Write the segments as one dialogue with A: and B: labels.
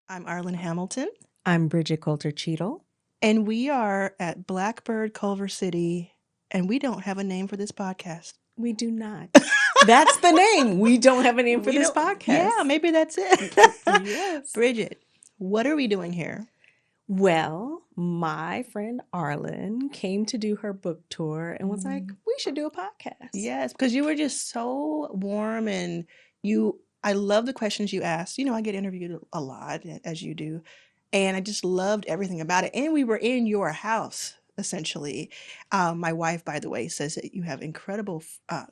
A: I'm Arlan Hamilton,
B: I'm Bridget Coulter-Cheadle.
A: and we are at Blackbird, Culver City, and we don't have a name for this podcast.
B: We do not. That's the name. We don't have a name for
A: We
B: this
A: don't.
B: podcast.
A: Yeah, maybe that's it.
B: Yes.
A: Bridget, what are we doing here?
B: Well, my friend Arlan came to do her book tour and was like, we should do a podcast.
A: Yes, because you were just so warm and I love the questions you asked. I get interviewed a lot, as you do, and I just loved everything about it. And we were in your house, essentially. My wife, by the way, says that you have incredible,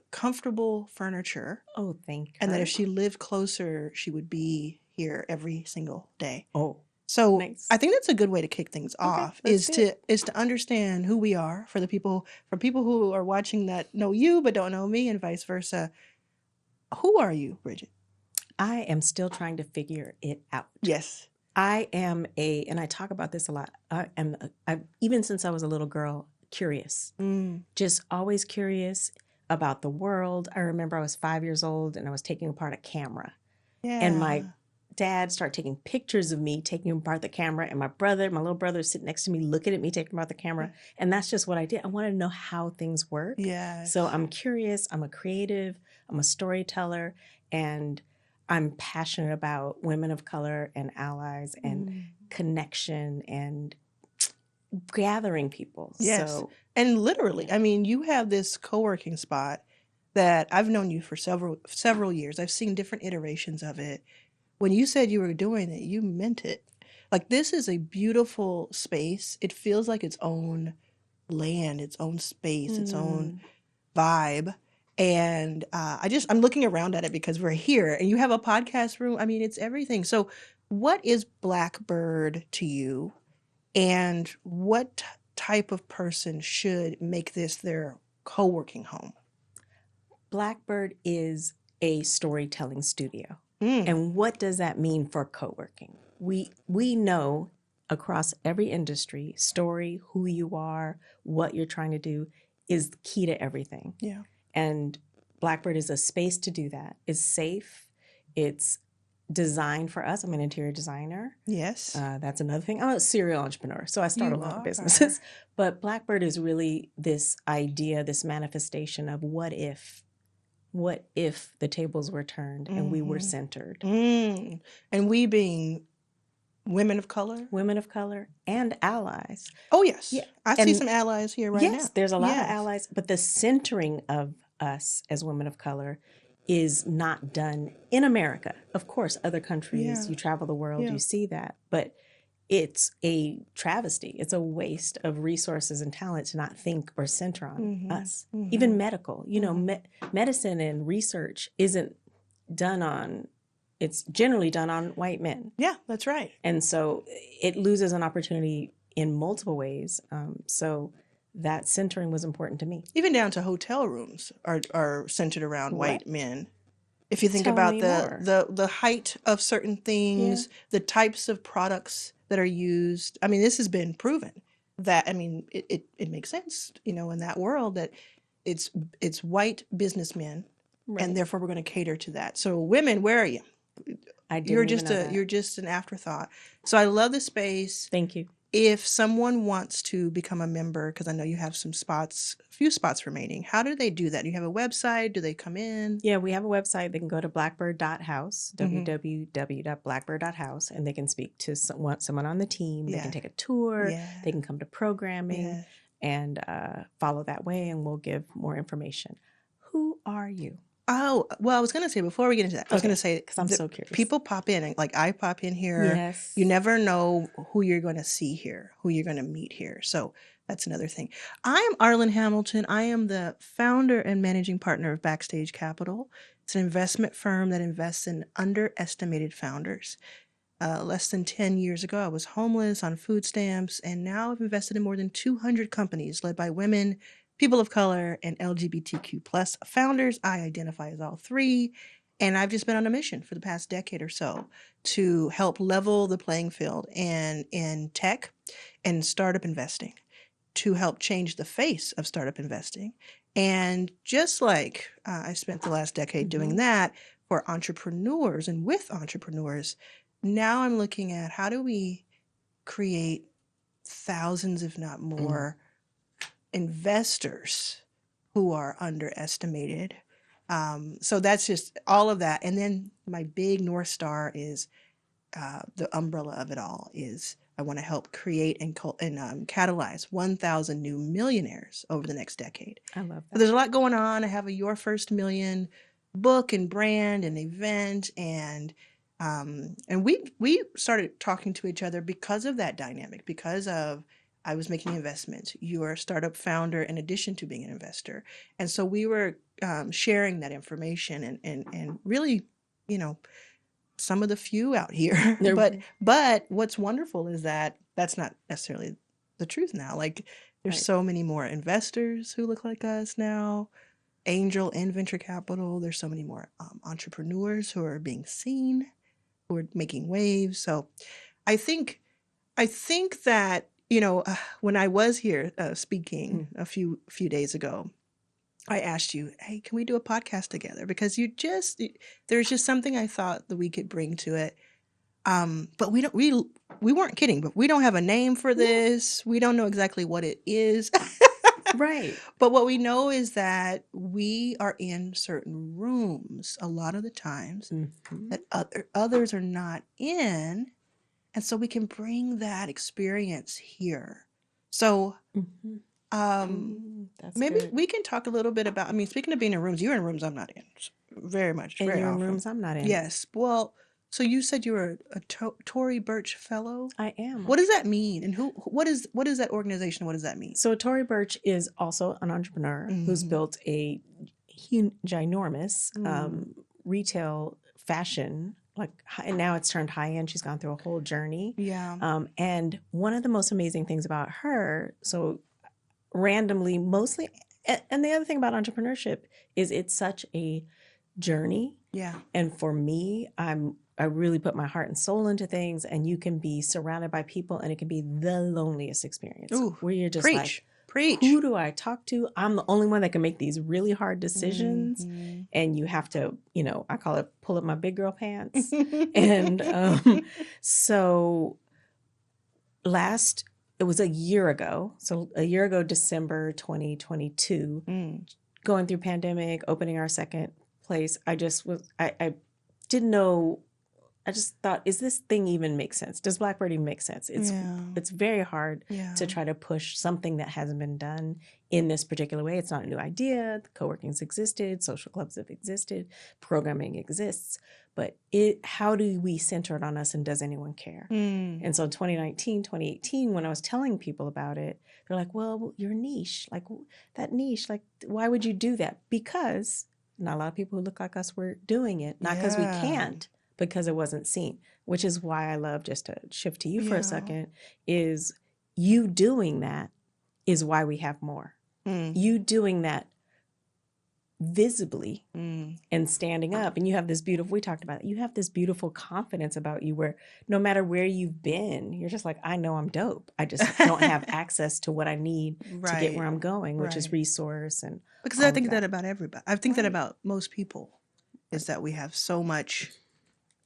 A: comfortable furniture.
B: Oh, thank her.
A: And that if she lived closer, she would be here every single day.
B: Oh,
A: so
B: nice.
A: I think that's a good way to kick things off is to understand who we are for people who are watching that know you but don't know me and vice versa. Who are you, Bridget?
B: I am still trying to figure it out.
A: Yes.
B: I am and I talk about this a lot. Even since I was a little girl, curious. Just always curious about the world. I remember I was 5 years old and I was taking apart a camera.
A: Yeah.
B: And my dad started taking pictures of me taking apart the camera, and my little brother, is sitting next to me looking at me taking apart the camera. And that's just what I did. I wanted to know how things work.
A: Yeah.
B: So I'm curious. I'm a creative. I'm a storyteller. And I'm passionate about women of color and allies and connection and gathering people.
A: Yes.
B: So,
A: and literally, I mean, you have this co-working spot that I've known you for several years. I've seen different iterations of it. When you said you were doing it, you meant it. Like, this is a beautiful space. It feels like its own land, its own space, its own vibe. And I'm looking around at it because we're here and you have a podcast room. I mean, it's everything. So what is Blackbird to you, and what type of person should make this their co-working home?
B: Blackbird is a storytelling studio. And what does that mean for co-working? We know across every industry, story, who you are, what you're trying to do is key to everything.
A: Yeah.
B: And Blackbird is a space to do that. It's safe. It's designed for us. I'm an interior designer.
A: Yes.
B: That's another thing. I'm a serial entrepreneur, so I start a lot of businesses. But Blackbird is really this idea, this manifestation of what if the tables were turned and we were centered.
A: And we being women of color
B: and allies.
A: Oh, yes. Yeah. I see some allies here right now.
B: Yes, there's a lot of allies, but the centering of us as women of color is not done in America. Of course, other countries, you travel the world, you see that, but it's a travesty. It's a waste of resources and talent to not think or center on us. Even medical, medicine and research isn't done on, it's generally done on white men.
A: Yeah, that's right.
B: And so it loses an opportunity in multiple ways. So that centering was important to me.
A: Even down to hotel rooms are centered around white men. If you think about the height of certain things, the types of products that are used. I mean, this has been proven that, I mean, it makes sense, in that world that it's white businessmen, and therefore we're going to cater to that. So women, where are you? You're just an afterthought. So I love the space.
B: Thank you.
A: If someone wants to become a member, because I know you have a few spots remaining, how do they do that? Do you have a website? Do they come in?
B: Yeah, we have a website. They can go to blackbird.house, www.blackbird.house, and they can speak to someone on the team. They can take a tour. They can come to programming and follow that way, and we'll give more information. Who are you?
A: Oh, well, I was going to say, before we get into that, I was going to say,
B: because I'm so curious.
A: People pop in, like I pop in here.
B: Yes.
A: You never know who you're going to see here, who you're going to meet here. So that's another thing. I am Arlan Hamilton. I am the founder and managing partner of Backstage Capital. It's an investment firm that invests in underestimated founders. Less than 10 years ago, I was homeless on food stamps, and now I've invested in more than 200 companies led by women, people of color, and LGBTQ plus founders. I identify as all three. And I've just been on a mission for the past decade or so to help level the playing field in tech and startup investing, to help change the face of startup investing. And just like I spent the last decade doing that for entrepreneurs and with entrepreneurs, now I'm looking at how do we create thousands, if not more, investors who are underestimated. So that's just all of that. And then my big North Star is the umbrella of it all is I want to help create and catalyze 1,000 new millionaires over the next decade.
B: I love that.
A: So there's a lot going on. I have a Your First Million book and brand and event, and we started talking to each other because of that dynamic, because of I was making investments. You are a startup founder in addition to being an investor. And so we were sharing that information and really, you know, some of the few out here. But what's wonderful is that that's not necessarily the truth now. Like there's so many more investors who look like us now, angel and venture capital. There's so many more entrepreneurs who are being seen, who are making waves. So I think that, you know, when I was here speaking a few days ago, I asked you, hey, can we do a podcast together? Because there's just something I thought that we could bring to it. But we weren't kidding, but we don't have a name for this. We don't know exactly what it is.
B: Right.
A: But what we know is that we are in certain rooms a lot of the times that others are not in. And so we can bring that experience here. So maybe
B: good.
A: We can talk a little bit about, I mean, speaking of being in rooms, you're in rooms I'm not in very much.
B: And
A: very
B: you're
A: often.
B: in rooms I'm not in.
A: Yes. Well, so you said you were a Tory Burch Fellow?
B: I am.
A: What does that mean? And what is that organization? What does that mean?
B: So Tory Burch is also an entrepreneur who's built a ginormous retail fashion, and now it's turned high end. She's gone through a whole journey.
A: Yeah.
B: And one of the most amazing things about her, so randomly, mostly, and the other thing about entrepreneurship is it's such a journey.
A: Yeah.
B: And for me, I really put my heart and soul into things, and you can be surrounded by people, and it can be the loneliest experience.
A: Ooh,
B: where you're just
A: preach.
B: Who do I talk to? I'm the only one that can make these really hard decisions, and you have to, you know, I call it pull up my big girl pants. And so it was a year ago. So a year ago, December 2022, going through pandemic, opening our second place. I didn't know. I just thought, is this thing even make sense? Does Blackbird even make sense? It's very hard to try to push something that hasn't been done in this particular way. It's not a new idea. The co-working's existed, social clubs have existed, programming exists, but how do we center it on us, and does anyone care? And so in 2019, 2018, when I was telling people about it, they're like, well, your niche, like that niche, like why would you do that? Because not a lot of people who look like us were doing it, not because we can't, because it wasn't seen, which is why I love, just to shift to you for a second, is you doing that is why we have more. You doing that visibly and standing up, and you have this beautiful, we talked about it, you have this beautiful confidence about you where no matter where you've been, you're just like, I know I'm dope. I just don't have access to what I need to get where I'm going, which is resource. And
A: because I think that about everybody. I think that about most people, is that we have so much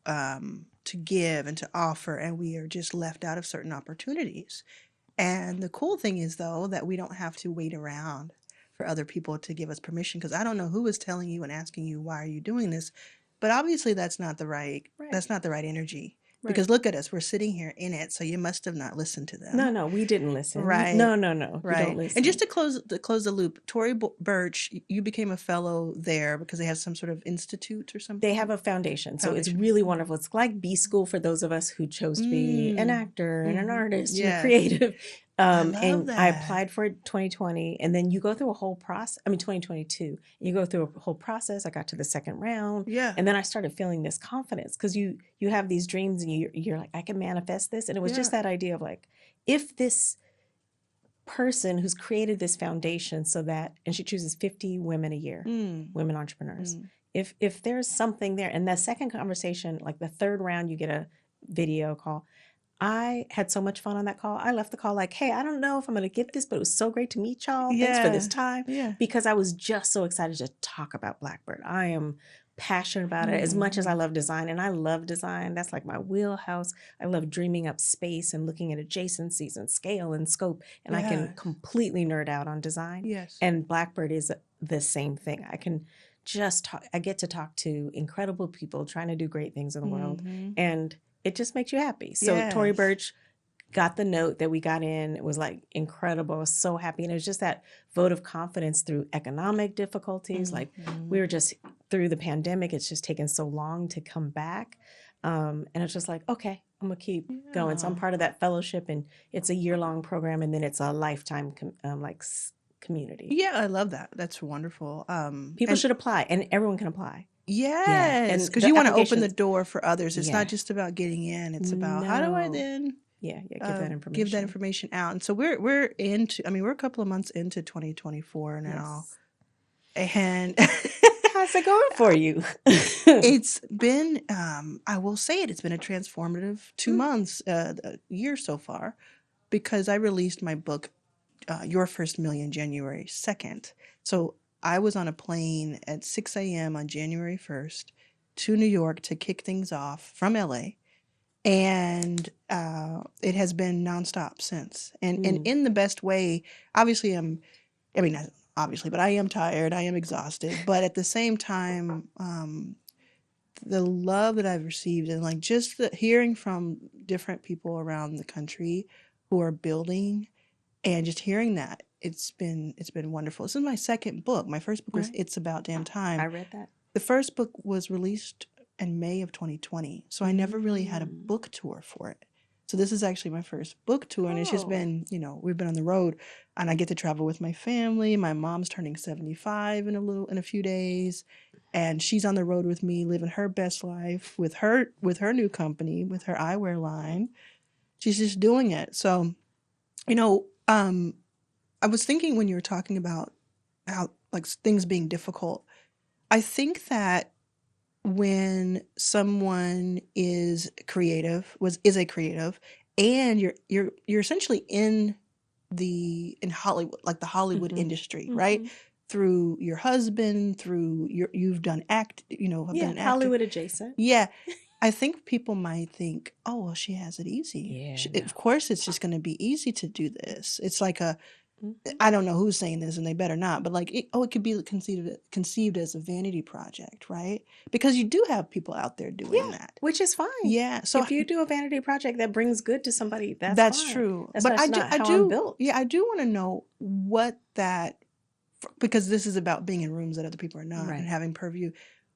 A: to give and to offer, and we are just left out of certain opportunities. And the cool thing is, though, that we don't have to wait around for other people to give us permission, because I don't know who is telling you and asking you, why are you doing this? But obviously that's not the right energy. Because look at us, we're sitting here in it, so you must have not listened to them.
B: No, we didn't listen.
A: Right.
B: No.
A: Right.
B: You don't listen.
A: And just to close the loop, Tory Burch, you became a fellow there because they have some sort of institute or something?
B: They have a foundation. So it's really wonderful. It's like B School for those of us who chose to be an actor and an artist and a creative. And I applied for it 2020, and then you go through a whole process. 2022. You go through a whole process. I got to the second round.
A: Yeah.
B: And then I started feeling this confidence, because you have these dreams, and you're like, I can manifest this. And it was just that idea of like, if this person who's created this foundation and she chooses 50 women a year, women entrepreneurs. If there's something there, and that second conversation, like the third round, you get a video call. I had so much fun on that call. I left the call like, hey, I don't know if I'm going to get this, but it was so great to meet y'all. Thanks for this time.
A: Yeah.
B: Because I was just so excited to talk about Blackbird. I am passionate about it as much as I love design. And I love design. That's like my wheelhouse. I love dreaming up space and looking at adjacencies and scale and scope. And I can completely nerd out on design.
A: Yes.
B: And Blackbird is the same thing. I can just talk, I get to talk to incredible people trying to do great things in the world. And it just makes you happy. So Tory Burch got the note that we got in. It was like incredible. I was so happy. And it was just that vote of confidence through economic difficulties. Like we were just through the pandemic. It's just taken so long to come back. And it's just like, okay, I'm going to keep going. So I'm part of that fellowship, and it's a year-long program, and then it's a lifetime community.
A: Yeah, I love that. That's wonderful.
B: People should apply, and everyone can apply.
A: Yes, because you want to open the door for others. It's not just about getting in. It's about how do I then
B: give that information.
A: Give that information out. And so we're into, I mean, we're a couple of months into 2024 now. Yes. And
B: how's it going for you?
A: It's been, I will say it's been a transformative 2 months, a year so far, because I released my book, Your First Million, January 2nd. So I was on a plane at 6 a.m. on January 1st to New York to kick things off from LA. And it has been nonstop since. And in the best way. Obviously, not obviously, but I am tired. I am exhausted. But at the same time, the love that I've received, and like just hearing from different people around the country who are building, and just hearing that, it's been wonderful. This is my second book. My first book was It's About Damn Time.
B: I read that.
A: The first book was released in May of 2020. So I never really had a book tour for it. So this is actually my first book tour, and it's just been, we've been on the road, and I get to travel with my family. My mom's turning 75 in a few days, and she's on the road with me, living her best life with her new company, with her eyewear line. She's just doing it. So, I was thinking when you were talking about how like things being difficult, I think that when someone is a creative, and you're essentially in Hollywood, like the Hollywood industry, right? Through your husband, you've done been an actor.
B: Hollywood adjacent.
A: Yeah. I think people might think, oh, well, she has it easy.
B: Yeah,
A: of course, it's just going to be easy to do this. It's like I don't know who's saying this, and they better not, but like, it could be conceived as a vanity project, right? Because you do have people out there doing that.
B: Which is fine.
A: Yeah. So
B: if you do a vanity project that brings good to somebody,
A: that's
B: fine.
A: True.
B: But I do.
A: Yeah, I do want to know what that, because this is about being in rooms that other people are not, and having purview.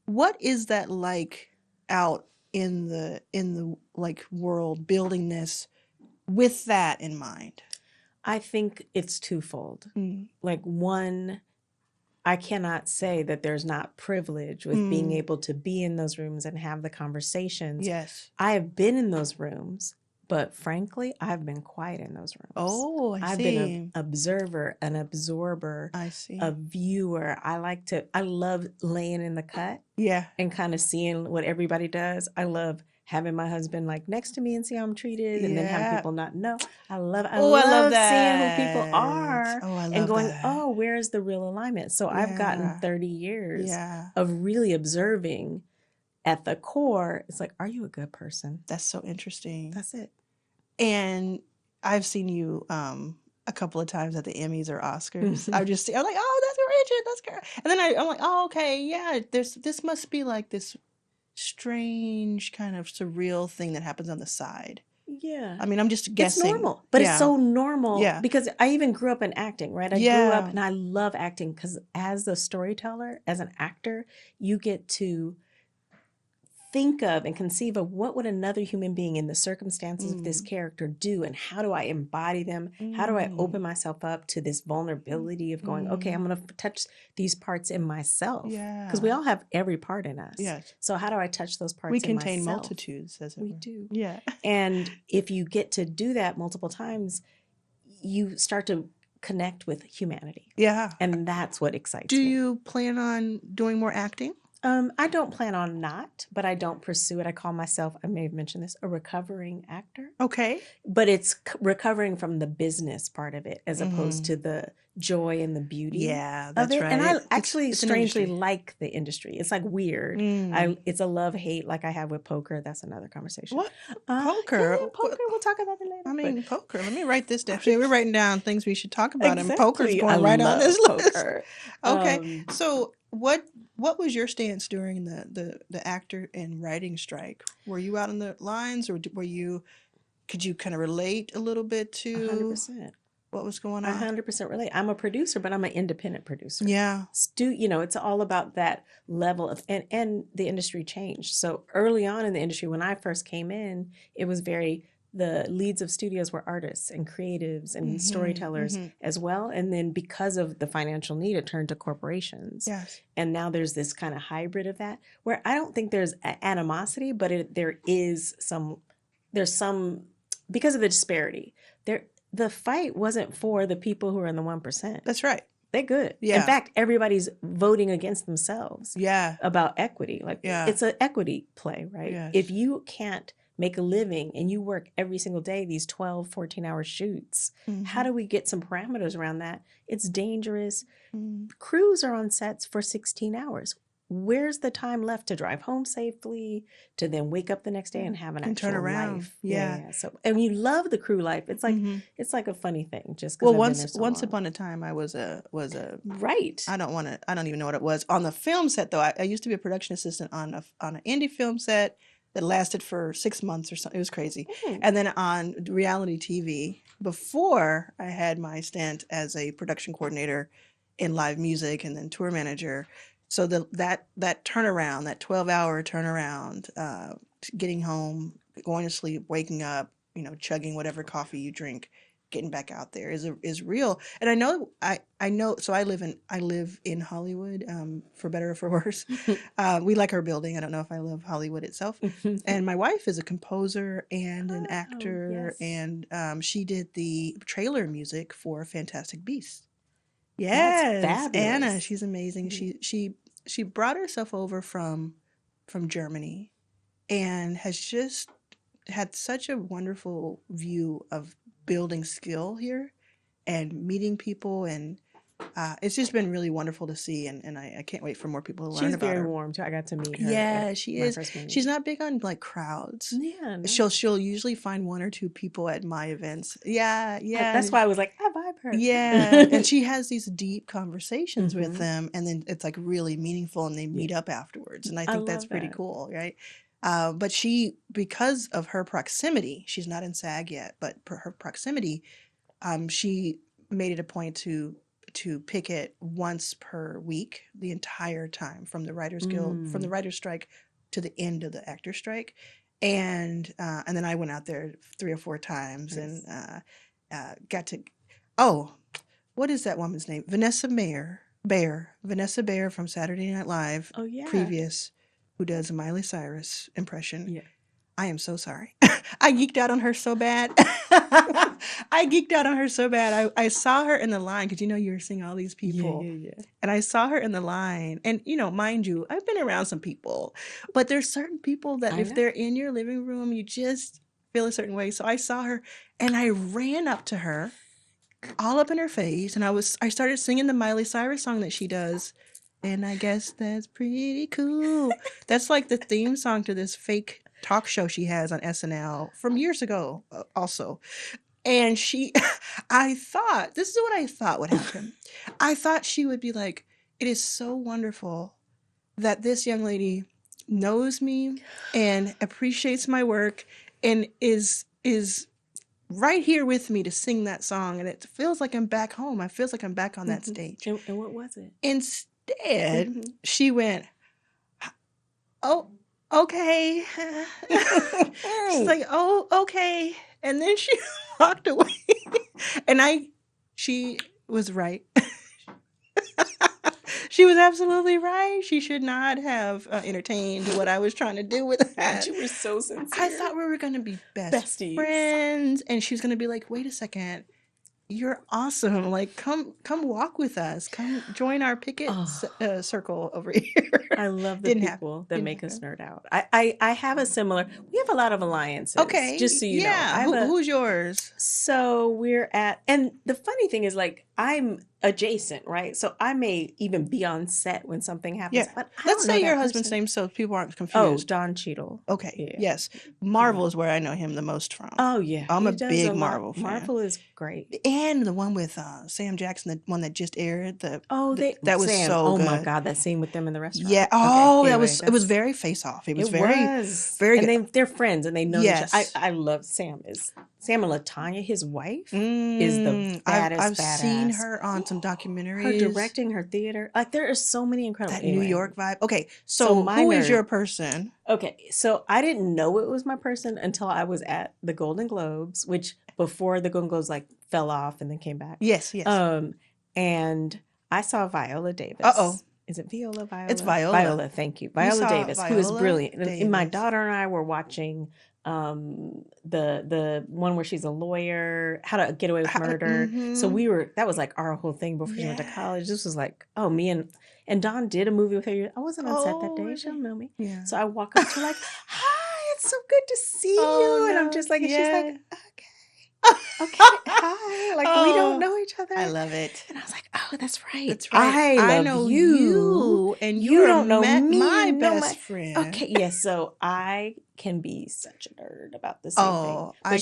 A: What is that like out in the like world, building this with that in mind?
B: I think it's twofold. Like, one, I cannot say that there's not privilege with being able to be in those rooms and have the conversations.
A: Yes.
B: I have been in those rooms, but frankly, I've been quiet in those rooms.
A: Oh,
B: I've been an observer, an absorber, a viewer. I love laying in the cut.
A: Yeah.
B: And kind of seeing what everybody does. I love having my husband like next to me and see how I'm treated, and then have people not know. I love seeing who people are, and going, oh, where is the real alignment? So I've gotten 30 years of really observing. At the core, it's like, are you a good person?
A: That's so interesting.
B: That's it.
A: And I've seen you a couple of times at the Emmys or Oscars. I'm like, oh, that's Bridget, that's girl. And then I'm like, oh, okay, yeah. This must be like this strange kind of surreal thing that happens on the side.
B: Yeah.
A: I mean, I'm just guessing.
B: It's normal, but it's so normal because I even grew up in acting, right? I grew up, and I love acting because as a storyteller, as an actor, you get to think of and conceive of what would another human being in the circumstances of this character do, and how do I embody them? How do I open myself up to this vulnerability of going, okay, I'm going to touch these parts in myself. Yeah. Because we all have every part in us.
A: Yes.
B: So how do I touch those parts
A: in
B: myself?
A: We contain multitudes, as it were.
B: We do.
A: Yeah.
B: And if you get to do that multiple times, you start to connect with humanity.
A: Yeah.
B: And that's what excites me.
A: Do you plan on doing more acting?
B: I don't plan on not, but I don't pursue it. I call myself, I may have mentioned this, a recovering actor.
A: Okay.
B: But it's recovering from the business part of it as opposed to the joy and the beauty of it.
A: right.
B: And I actually
A: it's
B: strangely like the industry. It's like weird.
A: Mm.
B: It's a love-hate like I have with poker. That's another conversation.
A: What? Poker?
B: Yeah, poker. We'll talk about it later.
A: I mean, poker. Let me write this down. We're writing down things we should talk about, and poker's
B: Exactly.
A: going right on this list.
B: Poker.
A: Okay. So what was your stance during the actor and writing strike? Were you out on the lines, or could you kind of relate a little bit to
B: 100%.
A: what was going on?
B: 100% relate. I'm a producer, but I'm an independent producer.
A: Yeah.
B: It's all about that level of, and the industry changed. So early on in the industry, when I first came in, it was the leads of studios were artists and creatives and storytellers as well. And then because of the financial need, it turned to corporations.
A: Yes.
B: And now there's this kind of hybrid of that, where I don't think there's animosity, but there's some, because of the disparity, the fight wasn't for the people who are in the 1%.
A: That's right.
B: They're good.
A: Yeah.
B: In fact, everybody's voting against themselves.
A: Yeah.
B: About equity. It's an equity play, right?
A: Yes.
B: If you can't make a living and you work every single day, these 12, 14-hour shoots, how do we get some parameters around that? It's dangerous. Crews are on sets for 16 hours. Where's the time left to drive home safely, to then wake up the next day and have an actual
A: turn around
B: life?
A: Yeah.
B: So, and you love the crew life. It's like a funny thing. Just
A: well, once upon a time, I was a
B: right.
A: I don't even know what it was on the film set though. I used to be a production assistant on an indie film set that lasted for 6 months or something. It was crazy. And then on reality TV, before I had my stint as a production coordinator in live music and then tour manager. So that turnaround, that 12-hour turnaround, getting home, going to sleep, waking up, chugging whatever coffee you drink, getting back out there is real. And I know. So I live in Hollywood, for better or for worse. We like our building. I don't know if I love Hollywood itself. And my wife is a composer and an actor,
B: yes.
A: and she did the trailer music for Fantastic Beasts. Yes,
B: that's fabulous.
A: Anna, she's amazing. She brought herself over from Germany, and has just had such a wonderful view of building skill here and meeting people, and it's just been really wonderful to see, and I can't wait for more people to learn about her.
B: She's very warm too. I got to meet her.
A: Yeah, she is. She's not big on like crowds.
B: Yeah, no.
A: She'll usually find one or two people at my events. Yeah.
B: That's why I was like, I vibe her.
A: Yeah, and she has these deep conversations with them, and then it's like really meaningful, and they meet up afterwards, and I think that's pretty cool, right? But because of her proximity, she's not in SAG yet, but her proximity, she made it a point to pick it once per week the entire time, from the Writers Guild, from the Writers Strike to the end of the Actors Strike, and then I went out there 3 or 4 times. Nice. And got to. Oh, what is that woman's name? Vanessa Bayer from Saturday Night Live.
B: Oh yeah.
A: Previous. Who does a Miley Cyrus impression.
B: Yeah.
A: I am so sorry. I geeked out on her so bad. I saw her in the line, because you were seeing all these people.
B: Yeah.
A: And I saw her in the line. And, mind you, I've been around some people. But there's certain people that if they're in your living room, you just feel a certain way. So I saw her, and I ran up to her, all up in her face. And I started singing the Miley Cyrus song that she does. And I guess that's pretty cool. That's like the theme song to this fake talk show she has on SNL from years ago also. And this is what I thought would happen. I thought she would be like, it is so wonderful that this young lady knows me and appreciates my work and is right here with me to sing that song. And it feels like I'm back home. It feels like I'm back on that stage.
B: And what was it?
A: Instead, she went, oh, okay. She's like, oh, okay. And then she walked away. And she was right. She was absolutely right. She should not have entertained what I was trying to do with that.
B: You were so sincere.
A: I thought we were going to be besties, friends. And she was going to be like, wait a second. you're awesome. Like, come walk with us. Come join our picket
B: Oh,
A: circle over here.
B: I love the
A: Didn't happen.
B: people that
A: Didn't
B: make us
A: happen.
B: nerd out. I have a similar, we have a lot of alliances, just
A: Okay.
B: so you know.
A: Yeah.
B: I have a,
A: Who's yours?
B: so we're at, and the funny thing is, like, I'm adjacent, right? So I may even be on set when something happens,
A: Yeah.
B: but I
A: Let's
B: don't know
A: say your
B: that
A: husband's
B: person.
A: name so people aren't
B: Oh,
A: confused.
B: Don Cheadle.
A: Okay.
B: Yeah.
A: Yes.
B: Yeah.
A: Marvel is where I know him the most from.
B: Oh, yeah.
A: I'm a
B: He does a
A: big
B: lot.
A: Marvel fan.
B: Marvel is great.
A: And the one with Sam Jackson, the one that just aired,
B: Oh,
A: that was
B: Sam.
A: so
B: Oh my
A: good.
B: God, that scene with them in the restaurant.
A: Yeah.
B: Okay.
A: Oh,
B: Anyway,
A: it was
B: that's,
A: very face off. It was
B: it
A: very,
B: was.
A: very
B: And
A: good.
B: they're friends and they've known each other.
A: Yes.
B: I love Sam. Sam and Latanya, his wife, is the
A: I've
B: baddest
A: seen
B: badass.
A: her on some documentaries.
B: Her directing, her theater. Like, there are so many incredible.
A: That New York vibe. Okay,
B: So
A: so
B: my
A: who is your
B: nerd-
A: person?
B: Okay, so I didn't know it was my person until I was at the Golden Globes, which before the Golden Globes like fell off and then came back.
A: Yes, yes.
B: And I saw Viola Davis.
A: Uh-oh.
B: Is it Viola?
A: It's Viola.
B: Viola, thank you. Viola Davis, who is
A: Viola
B: brilliant. And my
A: Davis.
B: daughter and I were watching the one where she's a lawyer, How to Get Away with Murder. So that was like our whole thing before she went to college. This was like, oh, me and Dawn did a movie with her. I wasn't on set that day. She don't know me.
A: Yeah.
B: So I walk up to her like, hi, it's so good to see you. And I'm just like, and she's like, okay. Okay, hi. Like, we don't know each other.
A: I love it.
B: And I was like, oh, that's right.
A: That's right.
B: I love
A: know
B: you.
A: and
B: you don't know me.
A: my best friend.
B: Okay, yes. So I can be such a nerd about the same thing. But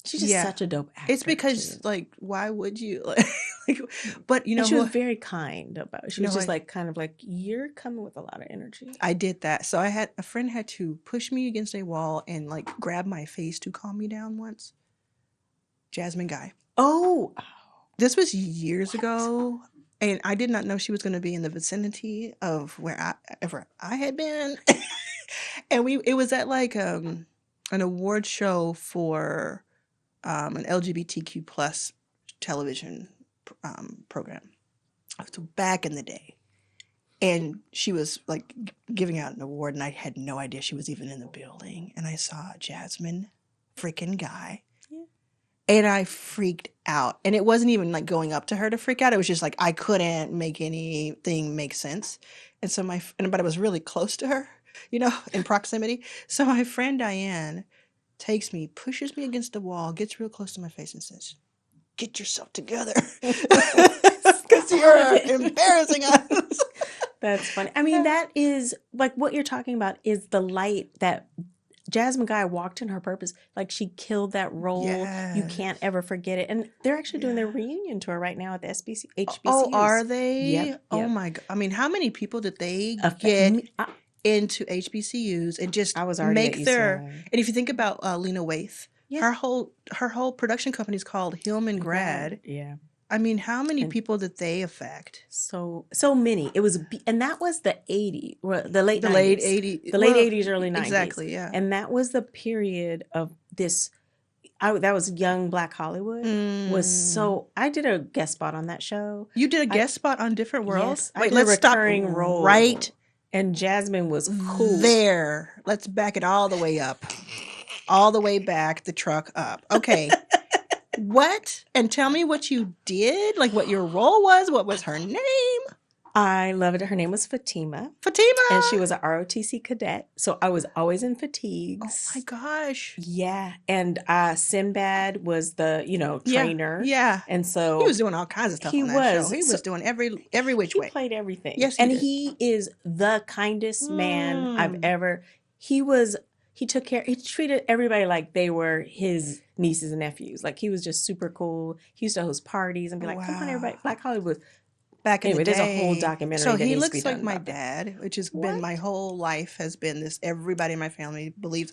B: she's just such a dope actor.
A: It's because, like, why would you? But, you know,
B: and she was very kind about it. She was just like, kind of like, you're coming with a lot of energy.
A: I did that. So a friend had to push me against a wall and, like, grab my face to calm me down once. Jasmine Guy.
B: Oh.
A: This was years ago. And I did not know she was going to be in the vicinity of wherever I had been. And it was at like an award show for an LGBTQ plus television program. So back in the day. And she was like giving out an award, and I had no idea she was even in the building. And I saw Jasmine freaking Guy. Yeah. And I freaked out. And it wasn't even like going up to her to freak out. It was just like I couldn't make anything make sense. And so but I was really close to her, you know, in proximity. So my friend Diane takes me, pushes me against the wall, gets real close to my face and says, "Get yourself together." Because you're embarrassing us.
B: That's funny. I mean, that is like what you're talking about is the light that Jasmine Guy walked in her purpose. Like, she killed that role. Yes. You can't ever forget it. And they're actually doing their reunion tour right now at the HBCUs.
A: Oh, are they?
B: Yep.
A: Oh my God. I mean, how many people did they get into HBCUs and just make their, and if you think about Lena Waithe, her whole production company is called Hillman Grad.
B: Yeah.
A: I mean, how many people did they affect?
B: So many. It was, and that was the 80s, the late 90s.
A: Late 80s.
B: The late 80s, early 90s.
A: Exactly, yeah.
B: And that was the period of this, that was young Black Hollywood. I did a guest spot on that show.
A: You did a guest spot on Different World?
B: Yes. Wait, let's stop right. And Jasmine was cool.
A: There. Let's back it all the way up. All the way back, the truck up. Okay. What? And tell me what you did, like what your role was. What was her name?
B: I love it. Her name was Fatima. And she was an ROTC cadet. So I was always in fatigues.
A: Oh my gosh.
B: Yeah. And Sinbad was the, trainer.
A: Yeah.
B: And so
A: he was doing all kinds of stuff on that show. He was doing every which way.
B: He played everything.
A: Yes,
B: he is the kindest man I've ever. He treated everybody like they were his nieces and nephews. Like, he was just super cool. He used to host parties and be like, come on, everybody. Black Hollywood.
A: Back in the day.
B: There's a whole documentary.
A: So
B: that
A: he
B: needs
A: looks
B: to be
A: like my dad, which has been my whole life has been this. Everybody in my family believes,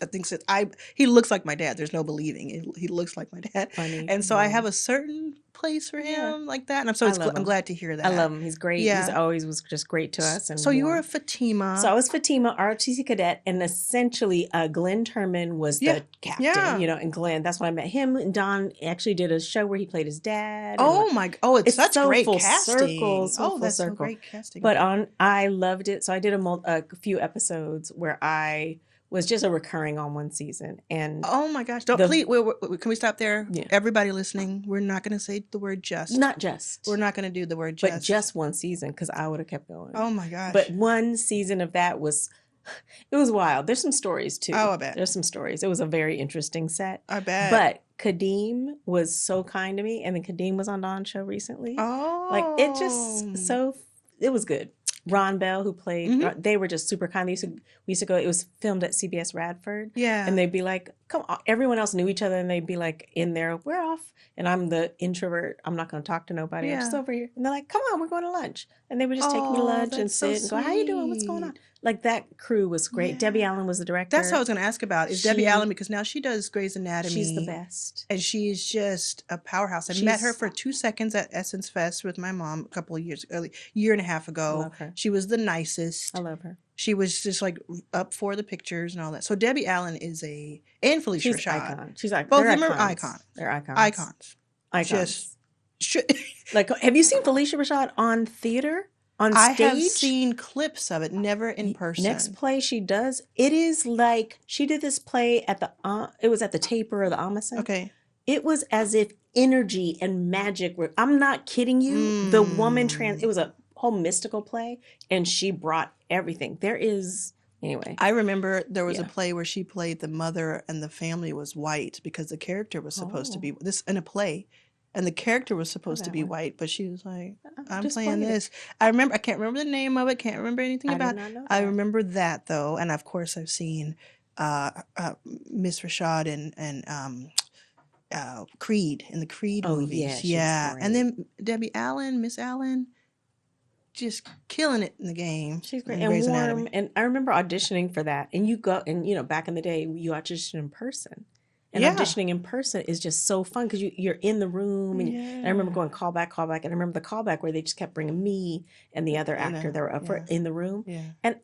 A: he looks like my dad. There's no believing. He looks like my dad.
B: Funny.
A: And so I have a certain place for him like that. And I'm glad to hear that.
B: I love him. He's great. Yeah. He always was just great to us. And
A: so you were a Fatima.
B: So I was Fatima, ROTC cadet, and essentially Glenn Turman was the captain. Yeah. And Glenn, that's when I met him. And Don actually did a show where he played his dad.
A: It's such
B: so
A: great
B: full
A: casting.
B: Circle,
A: That's
B: circle.
A: So great casting.
B: But I loved it. So I did a few episodes where I was just a recurring on one season. And
A: oh my gosh, don't please. Can we stop there? Yeah. Everybody listening, we're not going to say the word just.
B: Not just.
A: We're not going to do the word just.
B: But just one season, because I would have kept going.
A: Oh my gosh.
B: But one season of that was, it was wild. There's some stories too.
A: Oh, I bet.
B: There's some stories. It was a very interesting set.
A: I bet.
B: But Kadeem was so kind to me. And then Kadeem was on Dawn's show recently.
A: Oh.
B: Like, it just it was good. Ron Bell, who played, they were just super kind. We used to go, it was filmed at CBS Radford.
A: Yeah.
B: And they'd be like, come on. Everyone else knew each other, and they'd be like, in there, we're off. And I'm the introvert. I'm not going to talk to nobody. I'm just over here. And they're like, come on, we're going to lunch. And they would just take me to lunch and sit and go, how you doing? What's going on? Like, that crew was great. Yeah. Debbie Allen was the director.
A: That's what I was going to ask about. Is Debbie Allen, because now she does Grey's Anatomy.
B: She's the best.
A: And she's just a powerhouse. I met her for 2 seconds at Essence Fest with my mom a couple of year and a half ago.
B: Love her.
A: She was the nicest.
B: I love her.
A: She was just like up for the pictures and all that. So Debbie Allen is and Felicia Rashad.
B: Icon. She's like,
A: both of them are icons.
B: They're icons.
A: Icons.
B: Icons. Like, have you seen Felicia Rashad on theater? On stage?
A: I have seen clips of it, never in person.
B: Next play she does, it is like, she did this play at it was at the Taper or the Amazon.
A: Okay.
B: It was as if energy and magic were, I'm not kidding you. The woman it was a whole mystical play, and she brought everything. Anyway.
A: I remember there was a play where she played the mother and the family was white because the character was supposed to be this in a play. And the character was supposed to be white, but she was like, I'm playing this. I can't remember the name of it, can't remember anything about it. I remember that, though. And, of course, I've seen Miss Rashad and Creed, in the Creed movies. Yeah. And then Debbie Allen, Miss Allen, just killing it in the game.
B: She's great. And warm. And I remember auditioning for that. And you go, and, back in the day, you auditioned in person. And auditioning in person is just so fun because you're in the room. And I remember going callback. And I remember the callback where they just kept bringing me and the other actor that were up in the room. Yeah. And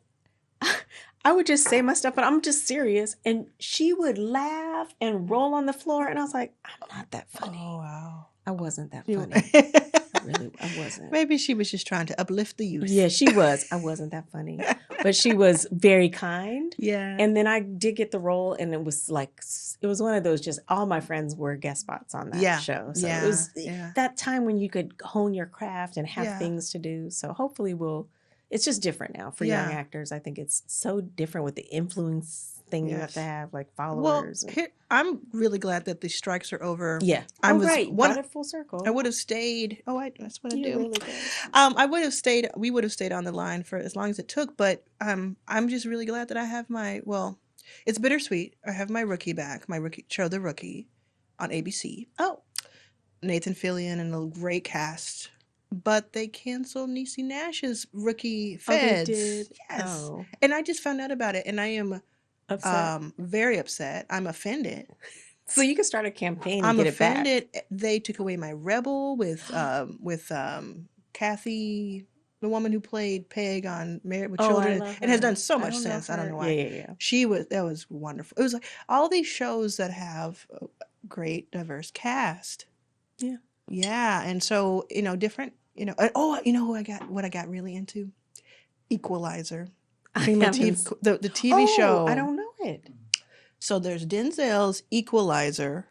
B: I would just say my stuff, but I'm just serious. And she would laugh and roll on the floor. And I was like, I'm not that funny.
A: Oh, wow.
B: I wasn't that funny. I wasn't.
A: Maybe she was just trying to uplift the youth.
B: Yeah, she was. I wasn't that funny. But she was very kind.
A: Yeah.
B: And then I did get the role, and it was one of those, just all my friends were guest spots on that show. So it was that time when you could hone your craft and have things to do. So hopefully it's just different now for young actors. I think it's so different with the influence thing you have to have, like followers.
A: Well, I'm really glad that the strikes are over.
B: Yeah. Brought it full circle.
A: I would have stayed. That's what I do.
B: Really good.
A: We would have stayed on the line for as long as it took, but I'm just really glad that I have it's bittersweet. I have my rookie back, my rookie show, The Rookie, on ABC.
B: Oh.
A: Nathan Fillion and a great cast. But they canceled Niecy Nash's Rookie Feds.
B: Oh, they did?
A: Yes.
B: Oh.
A: And I just found out about it, and I am very upset. I'm offended.
B: So you can start a campaign
A: I'm
B: get
A: offended.
B: It back.
A: They took away my Rebel with Kathy, the woman who played Peg on Married with Children, and has done so much since. I don't know why.
B: Yeah.
A: That was wonderful. It was like all these shows that have a great diverse cast.
B: Yeah.
A: Yeah, and so different. What I got really into? Equalizer. The TV show.
B: I don't know it.
A: So there's Denzel's Equalizer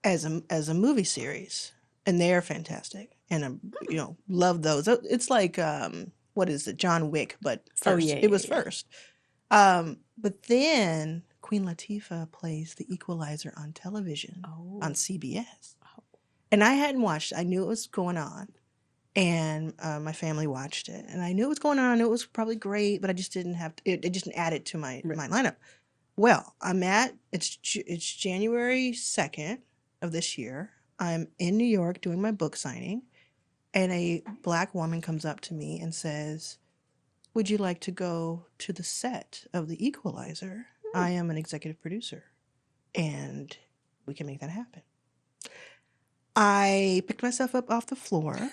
A: as a movie series, and they're fantastic. And love those. It's like what is it, John Wick, but first. It was first. But then Queen Latifah plays the Equalizer on television on CBS. Oh. And I hadn't watched it. I knew it was going on. And my family watched it, and I knew it was going on. I knew it was probably great, but I just didn't have it. It just didn't add it to my lineup. Well, it's January 2nd of this year. I'm in New York doing my book signing, and a Black woman comes up to me and says, "Would you like to go to the set of The Equalizer? I am an executive producer, and we can make that happen." I picked myself up off the floor.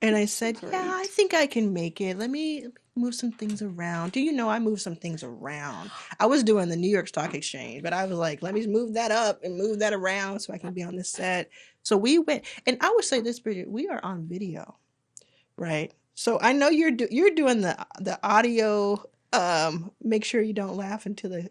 A: And I said, "Yeah, I think I can make it. Let me move some things around." Do you know I moved some things around? I was doing the New York Stock Exchange, but I was like, let me move that up and move that around so I can be on this set. So we went, and I would say this, Bridget, we are on video, right? So I know you're doing the audio Make sure you don't laugh into the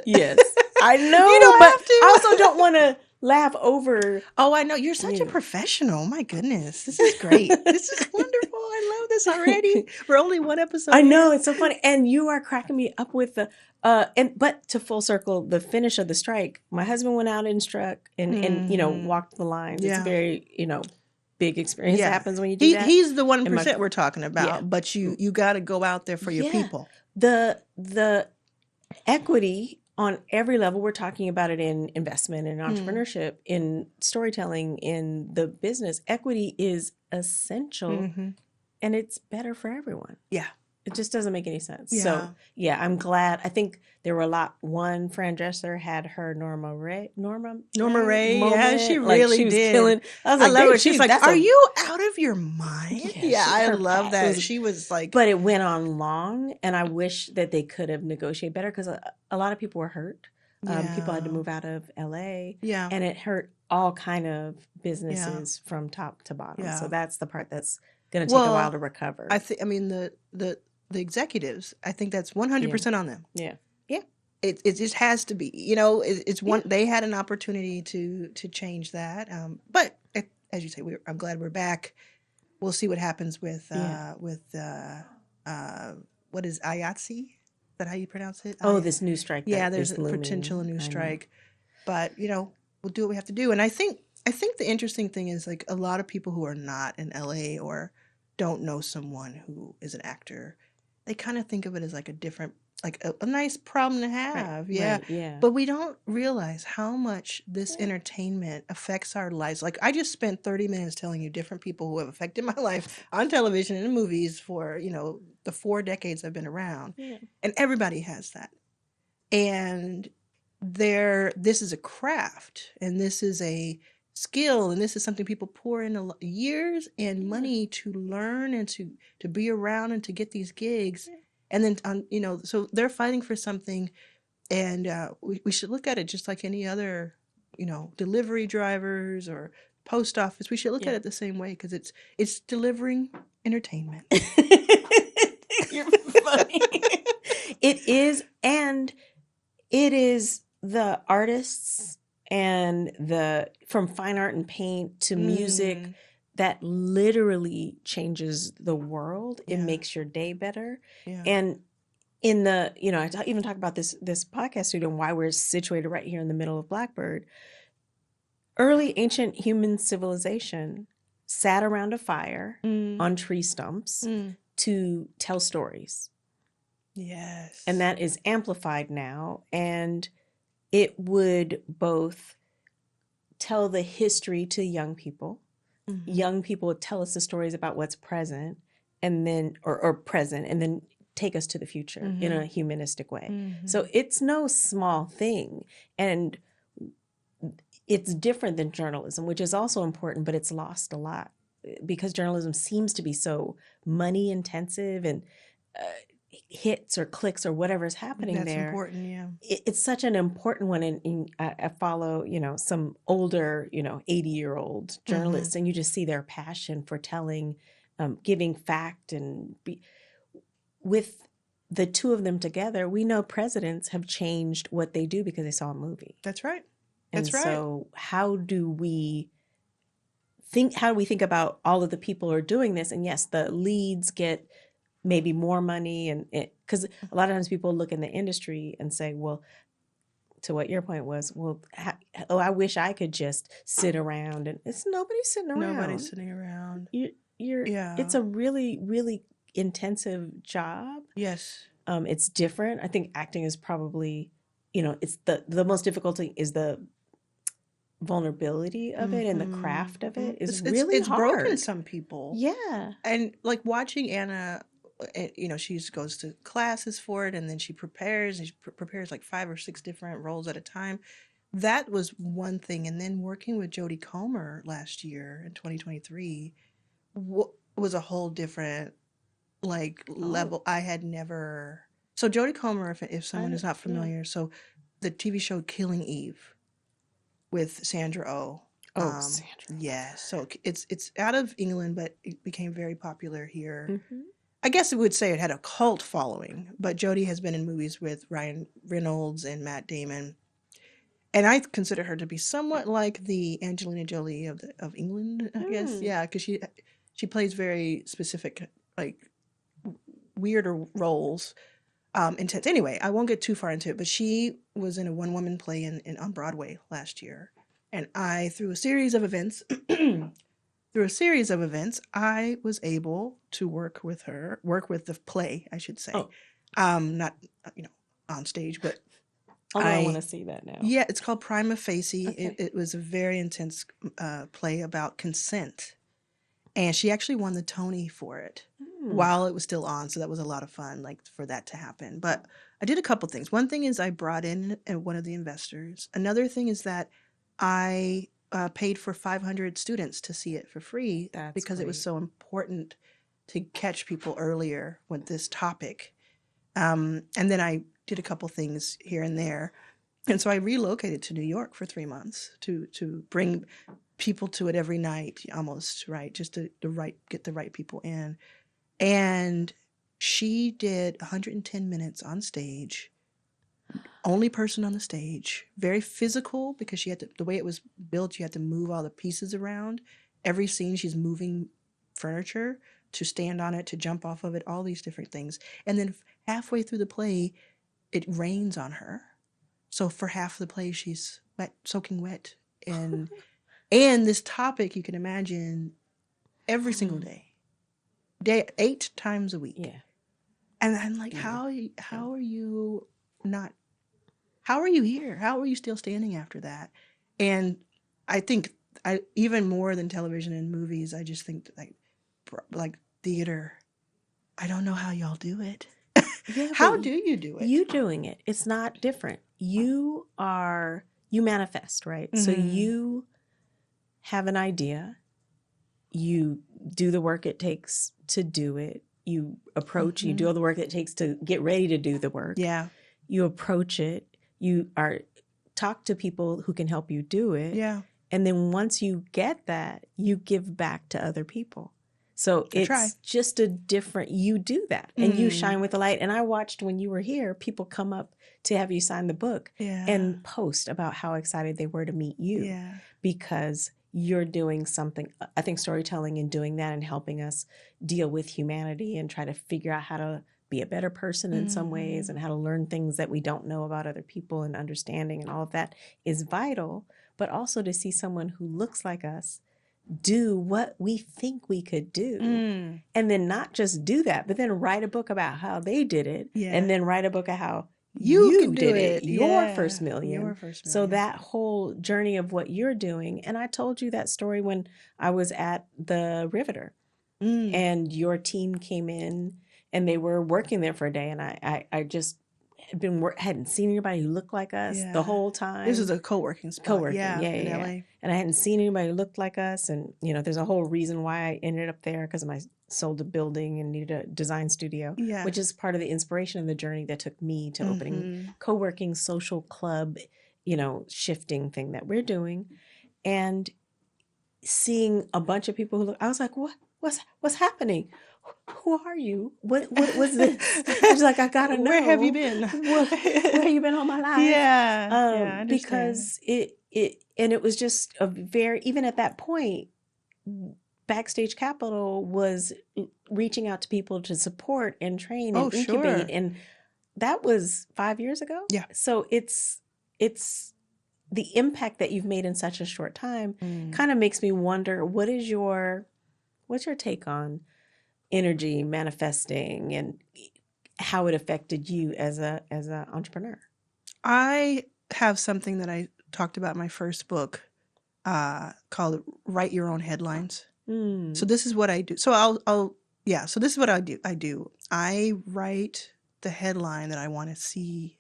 B: Yes. I know,
A: you don't
B: but
A: have to.
B: I also don't want to laugh over.
A: Oh, I know. You're such a professional. My goodness. This is great. This is wonderful. I love this already. We're only one episode
B: I know,
A: in.
B: it's so funny. And you are cracking me up with the but to full circle, the finish of the strike, my husband went out and struck and walked the lines. It's a very, big experience that happens when you do that.
A: He's the 1% we're talking about, but you got to go out there for your people.
B: The equity on every level, we're talking about it in investment and entrepreneurship, in storytelling, in the business. Equity is essential, and it's better for everyone. Yeah. It just doesn't make any sense. Yeah. So, I'm glad. I think there were a lot. One, Fran Dresser had her Norma Ray. Moment.
A: Yeah, she really
B: she was
A: did.
B: Killing.
A: I love her. She's like, "Are you out of your mind?" Yeah, I love that. She was like,
B: but it went on long, and I wish that they could have negotiated better because a lot of people were hurt. People had to move out of LA. Yeah, and it hurt all kind of businesses from top to bottom. Yeah. So that's the part that's going to take a while to recover.
A: I mean the executives, I think that's 100% on them. Yeah. Yeah. It just has to be, it's one, they had an opportunity to change that. But as you say, I'm glad we're back. We'll see what happens with what is IATSE? Is that how you pronounce it?
B: Oh, this new strike.
A: Yeah, there's a potential new strike, but we'll do what we have to do. And I think the interesting thing is like a lot of people who are not in LA or don't know someone who is an actor, they kind of think of it as like a different, like a nice problem to have. Right, yeah. Right, yeah. But we don't realize how much this entertainment affects our lives. Like I just spent 30 minutes telling you different people who have affected my life on television and in movies for, the 4 decades I've been around. Yeah. And everybody has that. And this is a craft and this is a skill and this is something people pour in years and money to learn and to be around and to get these gigs. And then so they're fighting for something, and we should look at it just like any other delivery drivers or post office. We should look at it the same way because it's delivering entertainment.
B: You're funny. It is, and it is the artists and from fine art and paint to music that literally changes the world. It makes your day better. Yeah. And in the, I even talk about this podcast studio and why we're situated right here in the middle of Blackbird. Early ancient human civilization sat around a fire on tree stumps to tell stories. Yes. And that is amplified now. And it would both tell the history to young people. Mm-hmm. Young people would tell us the stories about what's present and then, or present, and then take us to the future in a humanistic way. Mm-hmm. So it's no small thing. And it's different than journalism, which is also important, but it's lost a lot because journalism seems to be so money intensive and hits or clicks or whatever's happening there. That's important, yeah. It's such an important one. And I follow, some older, 80-year-old journalists, and you just see their passion for telling, giving fact. And with the two of them together, we know presidents have changed what they do because they saw a movie.
A: That's right.
B: So how do we think about all of the people who are doing this? And yes, the leads get maybe more money, and because a lot of times people look in the industry and say, well, to what your point was, I wish I could just sit around, and nobody's sitting around. It's a really, really intensive job. Yes. It's different. I think acting is probably, it's the most difficult thing is the vulnerability of it and the craft of it is really
A: it's
B: hard.
A: Broken some people. Yeah. And like watching Anna, she goes to classes for it, and then she prepares like 5 or 6 different roles at a time. That was one thing. And then working with Jodie Comer last year in 2023 was a whole different level. I had never. So Jodie Comer, if someone is not familiar, so the TV show Killing Eve with Sandra Oh. Sandra. Yeah. So it's out of England, but it became very popular here. Mm-hmm. I guess it would say it had a cult following, but Jodie has been in movies with Ryan Reynolds and Matt Damon. And I consider her to be somewhat like the Angelina Jolie of England, I guess. Yeah, because she plays very specific, like weirder roles. Intense. Anyway, I won't get too far into it, but she was in a one-woman play on Broadway last year, and through a series of events, I was able to work with the play, I should say.
B: Oh.
A: Not on stage, but
B: I want to see that now.
A: Yeah, it's called Prima Facie.
B: Okay.
A: It was a very intense play about consent, and she actually won the Tony for it while it was still on. So that was a lot of fun, like for that to happen. But I did a couple things. One thing is I brought in one of the investors. Another thing is that I paid for 500 students to see it for free. Because it was so important to catch people earlier with this topic. And then I did a couple things here and there. And so I relocated to New York for 3 months to bring people to it every night, almost, right? Just to get the right people in. And she did 110 minutes on stage, only person on the stage, very physical because she had to, the way it was built, you had to move all the pieces around. Every scene, she's moving furniture to stand on it, to jump off of it, all these different things. And then halfway through the play, it rains on her. So for half the play, she's wet, soaking wet. And this topic, you can imagine, every single day, 8 times a week.
B: Yeah.
A: And I'm like, how are you here? How are you still standing after that? And I think even more than television and movies, I just think like theater, I don't know how y'all do it.
B: Yeah,
A: how do you do it?
B: You doing it. It's not different. You manifest, right? Mm-hmm. So you have an idea. You do the work it takes to do it. You approach, you do all the work it takes to get ready to do the work.
A: Yeah.
B: You approach it. You talk to people who can help you do it.
A: Yeah.
B: And then once you get that, you give back to other people. So it's just a different, you do that and you shine with the light. And I watched when you were here, people come up to have you sign the book and post about how excited they were to meet you because you're doing something. I think storytelling and doing that and helping us deal with humanity and try to figure out how to be a better person in some ways and how to learn things that we don't know about other people and understanding and all of that is vital. But also to see someone who looks like us do what we think we could do and then not just do that, but then write a book about how they did it and then write a book of how you did it. Your first million. So that whole journey of what you're doing. And I told you that story when I was at the Riveter and your team came in and they were working there for a day. And I just hadn't seen anybody who looked like us the whole time.
A: This is a co-working spot.
B: Yeah, in LA. And I hadn't seen anybody who looked like us. And, there's a whole reason why I ended up there because I sold a building and needed a design studio, which is part of the inspiration of the journey that took me to opening co-working social club, shifting thing that we're doing. And seeing a bunch of people who I was like, what's happening? Who are you? What was this? I was like, I gotta know.
A: Where have you been?
B: Where have you been all my life?
A: Yeah.
B: Because it was just even at that point, Backstage Capital was reaching out to people to support and train and incubate. And that was 5 years ago.
A: Yeah.
B: So it's the impact that you've made in such a short time kind of makes me wonder, what's your take on energy manifesting and how it affected you as a entrepreneur?
A: I have something that I talked about in my first book called Write Your Own Headlines. So this is what I do. So so this is what I do. I write the headline that I want to see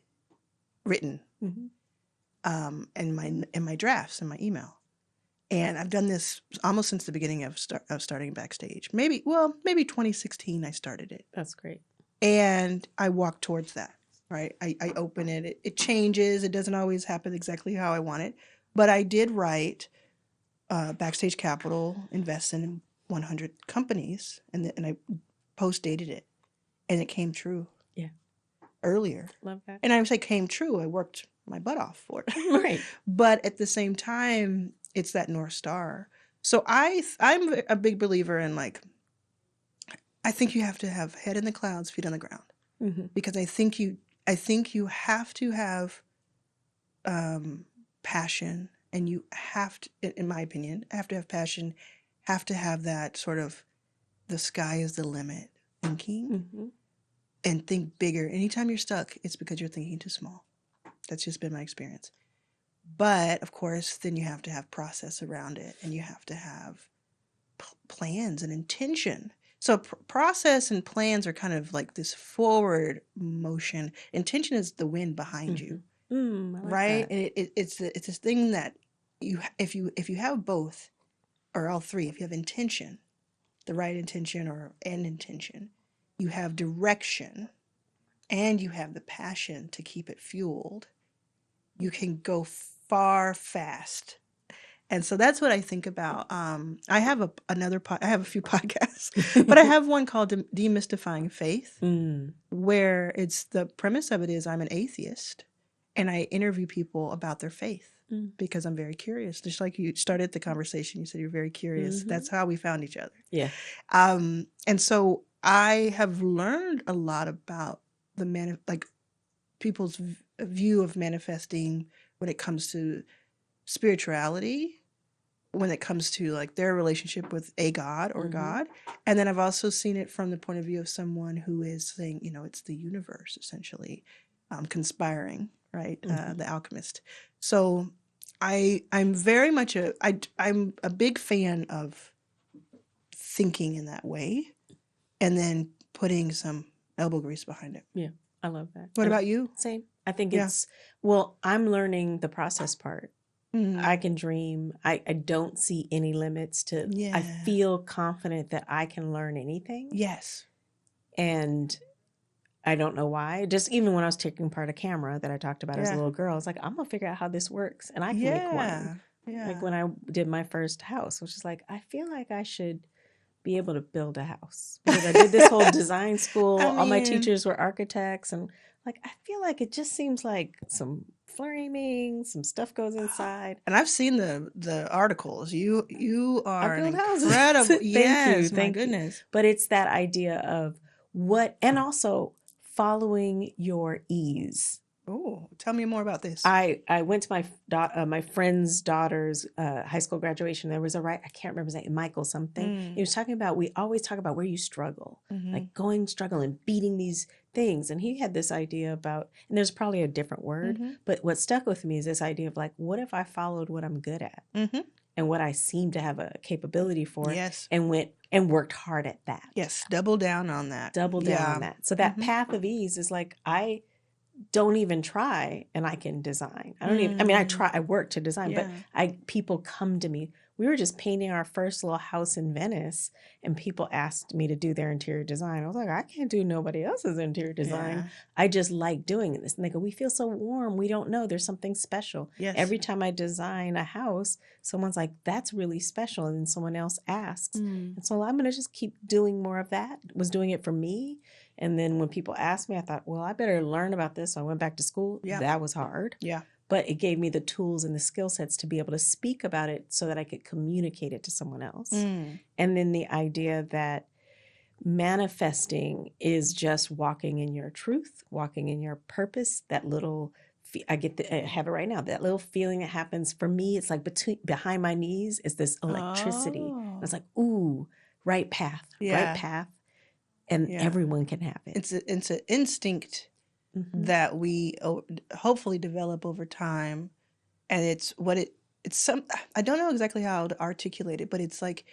A: written in my drafts, in my email. And I've done this almost since the beginning of starting Backstage. Maybe 2016 I started it.
B: That's great.
A: And I walk towards that, right? I open it. It changes. It doesn't always happen exactly how I want it. But I did write Backstage Capital invests in 100 companies, and I post-dated it. and it came true.
B: Yeah.
A: Earlier.
B: Love that.
A: And I would say came true. I worked my butt off for it.
B: Right.
A: But at the same time, it's that North Star. So I'm a big believer in like, I think you have to have head in the clouds, feet on the ground.
B: Mm-hmm.
A: Because I think you have to have passion, and you have to, in my opinion, have to have passion, have to have that sort of the sky is the limit thinking,
B: mm-hmm.
A: and think bigger. Anytime you're stuck, it's because you're thinking too small. That's just been my experience. But of course, then you have to have process around it, and you have to have plans and intention. So process and plans are kind of like this forward motion. Intention is the wind behind you,
B: like
A: right?
B: That.
A: And it's this thing that if you have both or all three, if you have intention, the right intention or an intention, you have direction, and you have the passion to keep it fueled, you can go far fast. And so that's what I think about. I have I have a few podcasts, but I have one called Demystifying Faith, where it's the premise of it is I'm an atheist, and I interview people about their faith because I'm very curious. Just like you started the conversation, you said you're very curious. Mm-hmm. That's how we found each other.
B: Yeah.
A: And so I have learned a lot about people's view of manifesting when it comes to spirituality, when it comes to like their relationship with a God or God. And then I've also seen it from the point of view of someone who is saying, it's the universe essentially conspiring, right? The alchemist. So I'm very much I'm a big fan of thinking in that way and then putting some elbow grease behind it.
B: Yeah, I love that.
A: What about you?
B: Same. I think I'm learning the process part. I can dream. I don't see any limits to, I feel confident that I can learn anything.
A: Yes.
B: And I don't know why. Just even when I was taking apart a camera that I talked about as a little girl, I was like, I'm going to figure out how this works. And I can make one. Yeah. Like when I did my first house, which is like, I feel like I should be able to build a house. Because I did this whole design school. All my teachers were architects. And like, I feel like it just seems like some framing, some stuff goes inside.
A: And I've seen the articles. You are an incredible. Yes,
B: Thank you.
A: Goodness.
B: But it's that idea of and also following your ease.
A: Oh, tell me more about this.
B: I went to my friend's daughter's high school graduation. There was I can't remember his name, Michael something. He was talking about, we always talk about where you struggle, like struggle and beating these things. And he had this idea about, and there's probably a different word, but what stuck with me is this idea of like, what if I followed what I'm good at and what I seem to have a capability for, and went and worked hard at that.
A: Yes, double down on that.
B: Double down on that. So that path of ease is like, I don't even try and I can design. I work to design, but people come to me. We were just painting our first little house in Venice and people asked me to do their interior design. I was like, I can't do nobody else's interior design. Yeah. I just like doing this. And they go, we feel so warm. We don't know. There's something special. Yes. Every time I design a house, someone's like, that's really special. And then someone else asks. And so I'm going to just keep doing more of that. Was doing it for me. And then when people asked me, I thought, well, I better learn about this. So I went back to school. Yeah. That was hard. Yeah. But it gave me the tools and the skill sets to be able to speak about it so that I could communicate it to someone else. And then the idea that manifesting is just walking in your truth, walking in your purpose, that little, I have it right now, that little feeling that happens for me. It's like behind my knees is this electricity. Oh. It's like, ooh, right path. And everyone can have it.
A: It's an instinct that we hopefully develop over time, and it's some, I don't know exactly how to articulate it, but it's like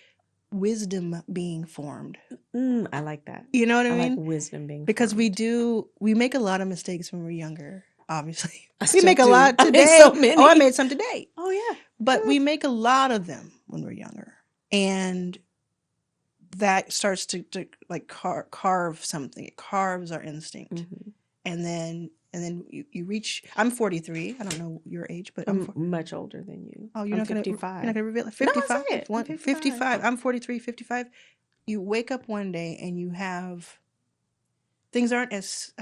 A: wisdom being formed.
B: I like that.
A: You know what I mean?
B: Like wisdom being
A: because
B: formed.
A: we make a lot of mistakes when we're younger. Obviously,
B: we make a lot today.
A: I made some today.
B: Oh yeah,
A: but we make a lot of them when we're younger, and that starts to like carve something. It carves our instinct. And then you reach. I'm 43. I don't know your age, but
B: I'm much older than you.
A: Oh, you're not 55. You're not gonna reveal it. 55. No, 55. I'm 43. 55. You wake up one day and you have things aren't as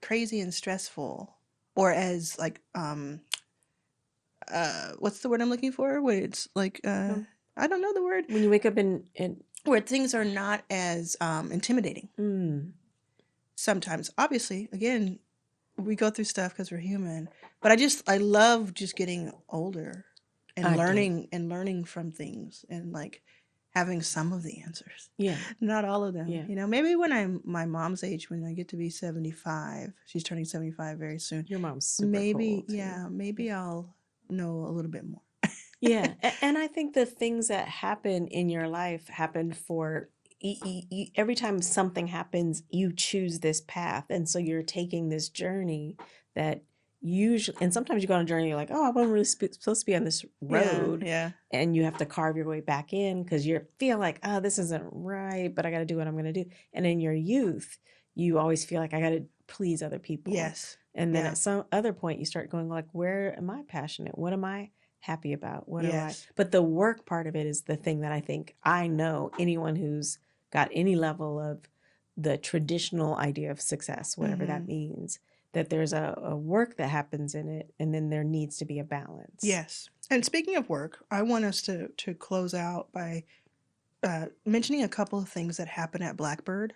A: crazy and stressful, or as like what's the word I'm looking for? Where it's like I don't know the word.
B: When you wake up and
A: where things are not as intimidating. Sometimes, obviously, again, we go through stuff because we're human. But I love just getting older and learning from things, and like having some of the answers.
B: Yeah.
A: Not all of them.
B: Yeah.
A: You know, maybe when I'm my mom's age, when I get to be 75, she's turning 75 very soon.
B: Your mom's super
A: maybe,
B: cool,
A: yeah, maybe I'll know a little bit more.
B: Yeah. And I think the things that happen in your life happen for every time something happens, you choose this path. And so you're taking this journey that usually, and sometimes you go on a journey, you're like, oh, I wasn't really supposed to be on this road.
A: Yeah.
B: And you have to carve your way back in because you feel like, oh, this isn't right, but I got to do what I'm going to do. And in your youth, you always feel like I got to please other people.
A: Yes.
B: And then at some other point, you start going like, where am I passionate? What am I happy about? What do I? But the work part of it is the thing that I think I know anyone who's got any level of the traditional idea of success, whatever that means, that there's a work that happens in it, and then there needs to be a balance.
A: Yes. And speaking of work, I want us to close out by mentioning a couple of things that happen at Blackbird,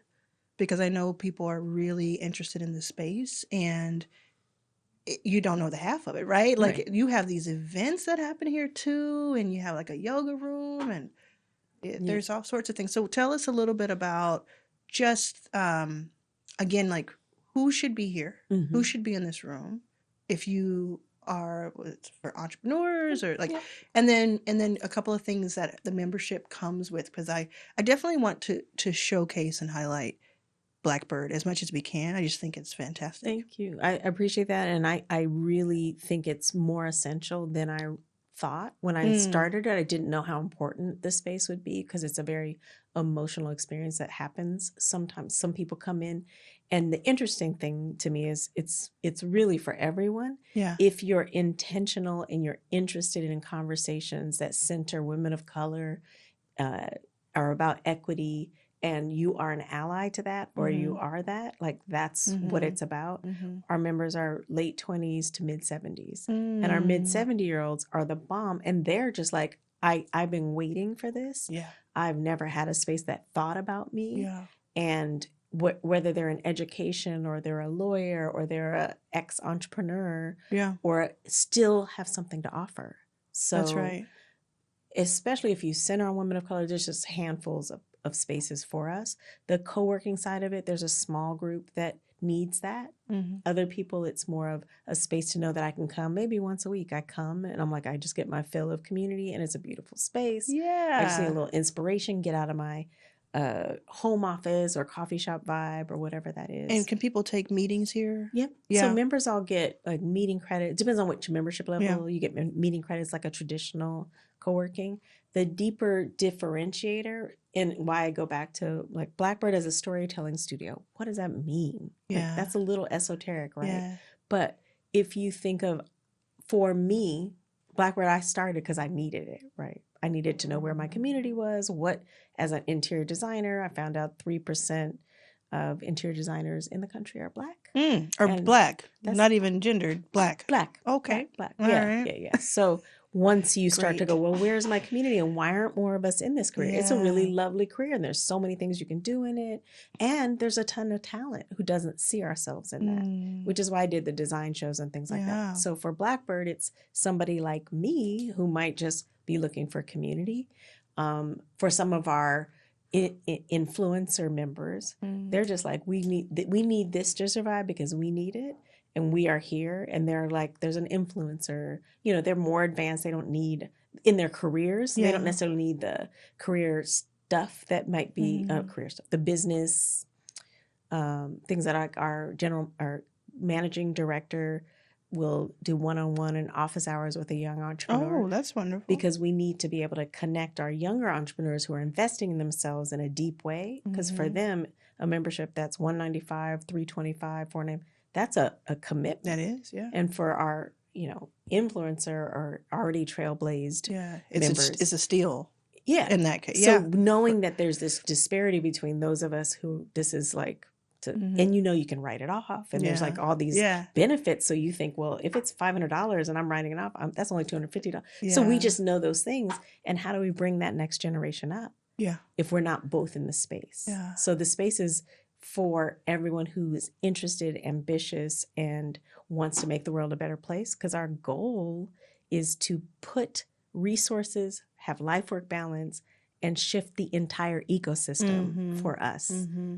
A: because I know people are really interested in the space, and you don't know the half of it, right? Like you have these events that happen here too, and you have like a yoga room, and there's all sorts of things. So tell us a little bit about just, again, like who should be here, who should be in this room, if you are for entrepreneurs or like, and then a couple of things that the membership comes with, because I definitely want to showcase and highlight Blackbird as much as we can. I just think it's fantastic.
B: Thank you. I appreciate that. And I really think it's more essential than I thought. When I started it, I didn't know how important this space would be, because it's a very emotional experience that happens. Sometimes some people come in, and the interesting thing to me is it's really for everyone.
A: Yeah.
B: If you're intentional and you're interested in conversations that center women of color, are about equity, and you are an ally to that, or you are that, like that's what it's about. Our members are late 20s to mid 70s, and our mid 70-year-olds are the bomb. And they're just like, I've been waiting for this.
A: Yeah.
B: I've never had a space that thought about me.
A: Yeah.
B: And whether they're in education, or they're a lawyer, or they're a ex-entrepreneur, or still have something to offer. So
A: that's right.
B: Especially if you center on women of color, there's just handfuls of spaces for us. The co-working side of it, there's a small group that needs that. Other people, it's more of a space to know that I can come maybe once a week. I come and I'm like, I just get my fill of community, and it's a beautiful space.
A: Yeah.
B: I just need a little inspiration, get out of my home office or coffee shop vibe or whatever that is.
A: And can people take meetings here?
B: Yep. Yeah. So members all get like meeting credit. It depends on which membership level. You get meeting credits like a traditional co-working. The deeper differentiator, and why I go back to like Blackbird as a storytelling studio. What does that mean?
A: Yeah.
B: Like, that's a little esoteric, right?
A: Yeah.
B: But if you think of, for me, Blackbird, I started because I needed it, right? I needed to know where my community was. What, as an interior designer, I found out 3% of interior designers in the country are Black.
A: Or Black, not even gendered, Black.
B: Black.
A: Okay.
B: Black.
A: All right.
B: Yeah. So once you start to go, well, where's my community, and why aren't more of us in this career? It's a really lovely career, and there's so many things you can do in it. And there's a ton of talent who doesn't see ourselves in that, which is why I did the design shows and things like that. So for Blackbird, it's somebody like me who might just be looking for community. For some of our influencer members, they're just like, we need this to survive because we need it, and we are here. And they're like, there's an influencer, they're more advanced. They don't need in their careers. They don't necessarily need the career stuff that might be career stuff, the business things that our managing director will do one-on-one and office hours with a young entrepreneur.
A: Oh, that's wonderful.
B: Because we need to be able to connect our younger entrepreneurs who are investing in themselves in a deep way. Because for them, a membership that's $195, $325, $499, that's a commitment.
A: That is, yeah.
B: And for our, influencer or already trailblazed members,
A: it's a steal.
B: Yeah.
A: In that case.
B: So knowing that there's this disparity between those of us who this is like to, and you can write it off, and there's like all these benefits. So you think, well, if it's $500 and I'm writing it off, that's only $250. So we just know those things. And how do we bring that next generation up?
A: Yeah.
B: If we're not both in the space.
A: Yeah.
B: So the space is for everyone who is interested, ambitious, and wants to make the world a better place. Because our goal is to put resources, have life-work balance, and shift the entire ecosystem for us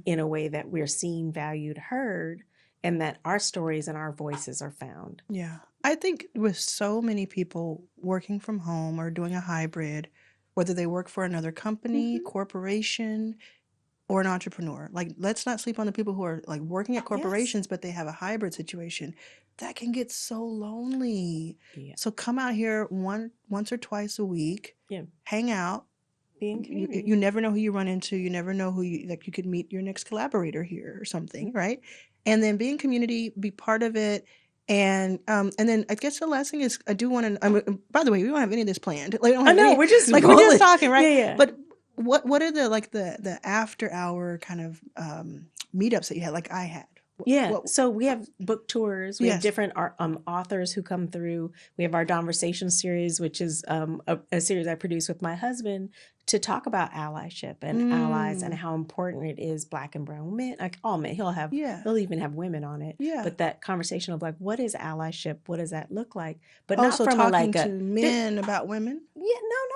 B: in a way that we're seen, valued, heard, and that our stories and our voices are found.
A: Yeah. I think with so many people working from home or doing a hybrid, whether they work for another company, corporation, or an entrepreneur, like, let's not sleep on the people who are like working at corporations, but they have a hybrid situation. That can get so lonely. Yeah. So come out here once or twice a week, hang out. You never know who you run into. You never know who you could meet your next collaborator here or something, right? And then be in community, be part of it. And then I guess the last thing is I do want to. By the way, we don't have any of this planned. Like,
B: we're just
A: talking, right?
B: Yeah.
A: But what are the after hour kind of meetups that you had? Like I had.
B: So we have book tours. We have different authors who come through. We have our Conversation series, which is a series I produce with my husband to talk about allyship and allies and how important it is, Black and brown men, like all men. He'll even have women on it. Yeah. But that conversation of like, what is allyship? What does that look like? But not from
A: talking to men about women.
B: Yeah, no.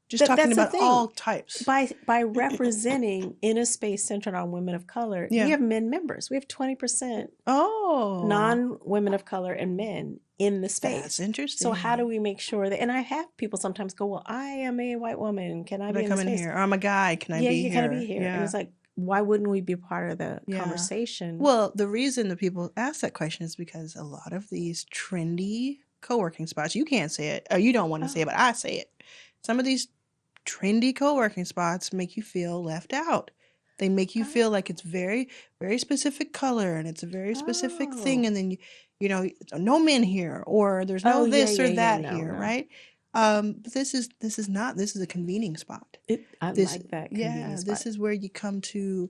A: Just talking about all types.
B: By representing in a space centered on women of color, we have men members. We have 20% non-women of color and men in the space.
A: That's interesting.
B: So how do we make sure that, and I have people sometimes go, well, I am a white woman. Can I be in
A: come in here? Or I'm a guy. Can I be here?
B: Can I be here? Yeah. And it's like, why wouldn't we be part of the conversation?
A: Well, the reason that people ask that question is because a lot of these trendy co-working spots, you can't say it, or you don't want to say it, but I say it. Some of these trendy co-working spots make you feel left out. They make you feel like it's very, very specific color and it's a very specific thing. And then, no men here, or there's no this or that here, right? But this is a convening spot.
B: I like that.
A: Yeah, this is where you come to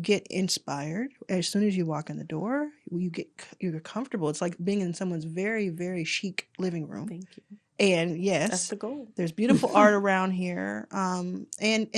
A: get inspired. As soon as you walk in the door, you're comfortable. It's like being in someone's very, very chic living room.
B: Thank you.
A: And yes,
B: that's the goal.
A: There's beautiful art around here. And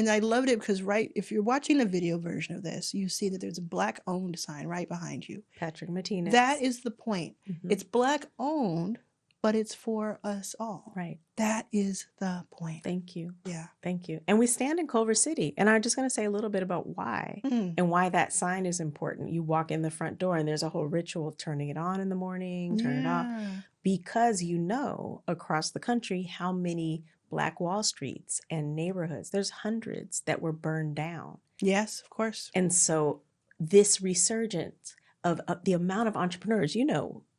A: I loved it because if you're watching the video version of this, you see that there's a Black owned sign right behind you.
B: Patrick Martinez.
A: That is the point. It's Black owned, but it's for us all.
B: Right.
A: That is the point.
B: Thank you.
A: Yeah.
B: Thank you. And we stand in Culver City. And I'm just going to say a little bit about why and why that sign is important. You walk in the front door and there's a whole ritual of turning it on in the morning, turn it off. Because across the country how many Black Wall Streets and neighborhoods, there's hundreds that were burned down.
A: Yes, of course.
B: And so this resurgence of the amount of entrepreneurs,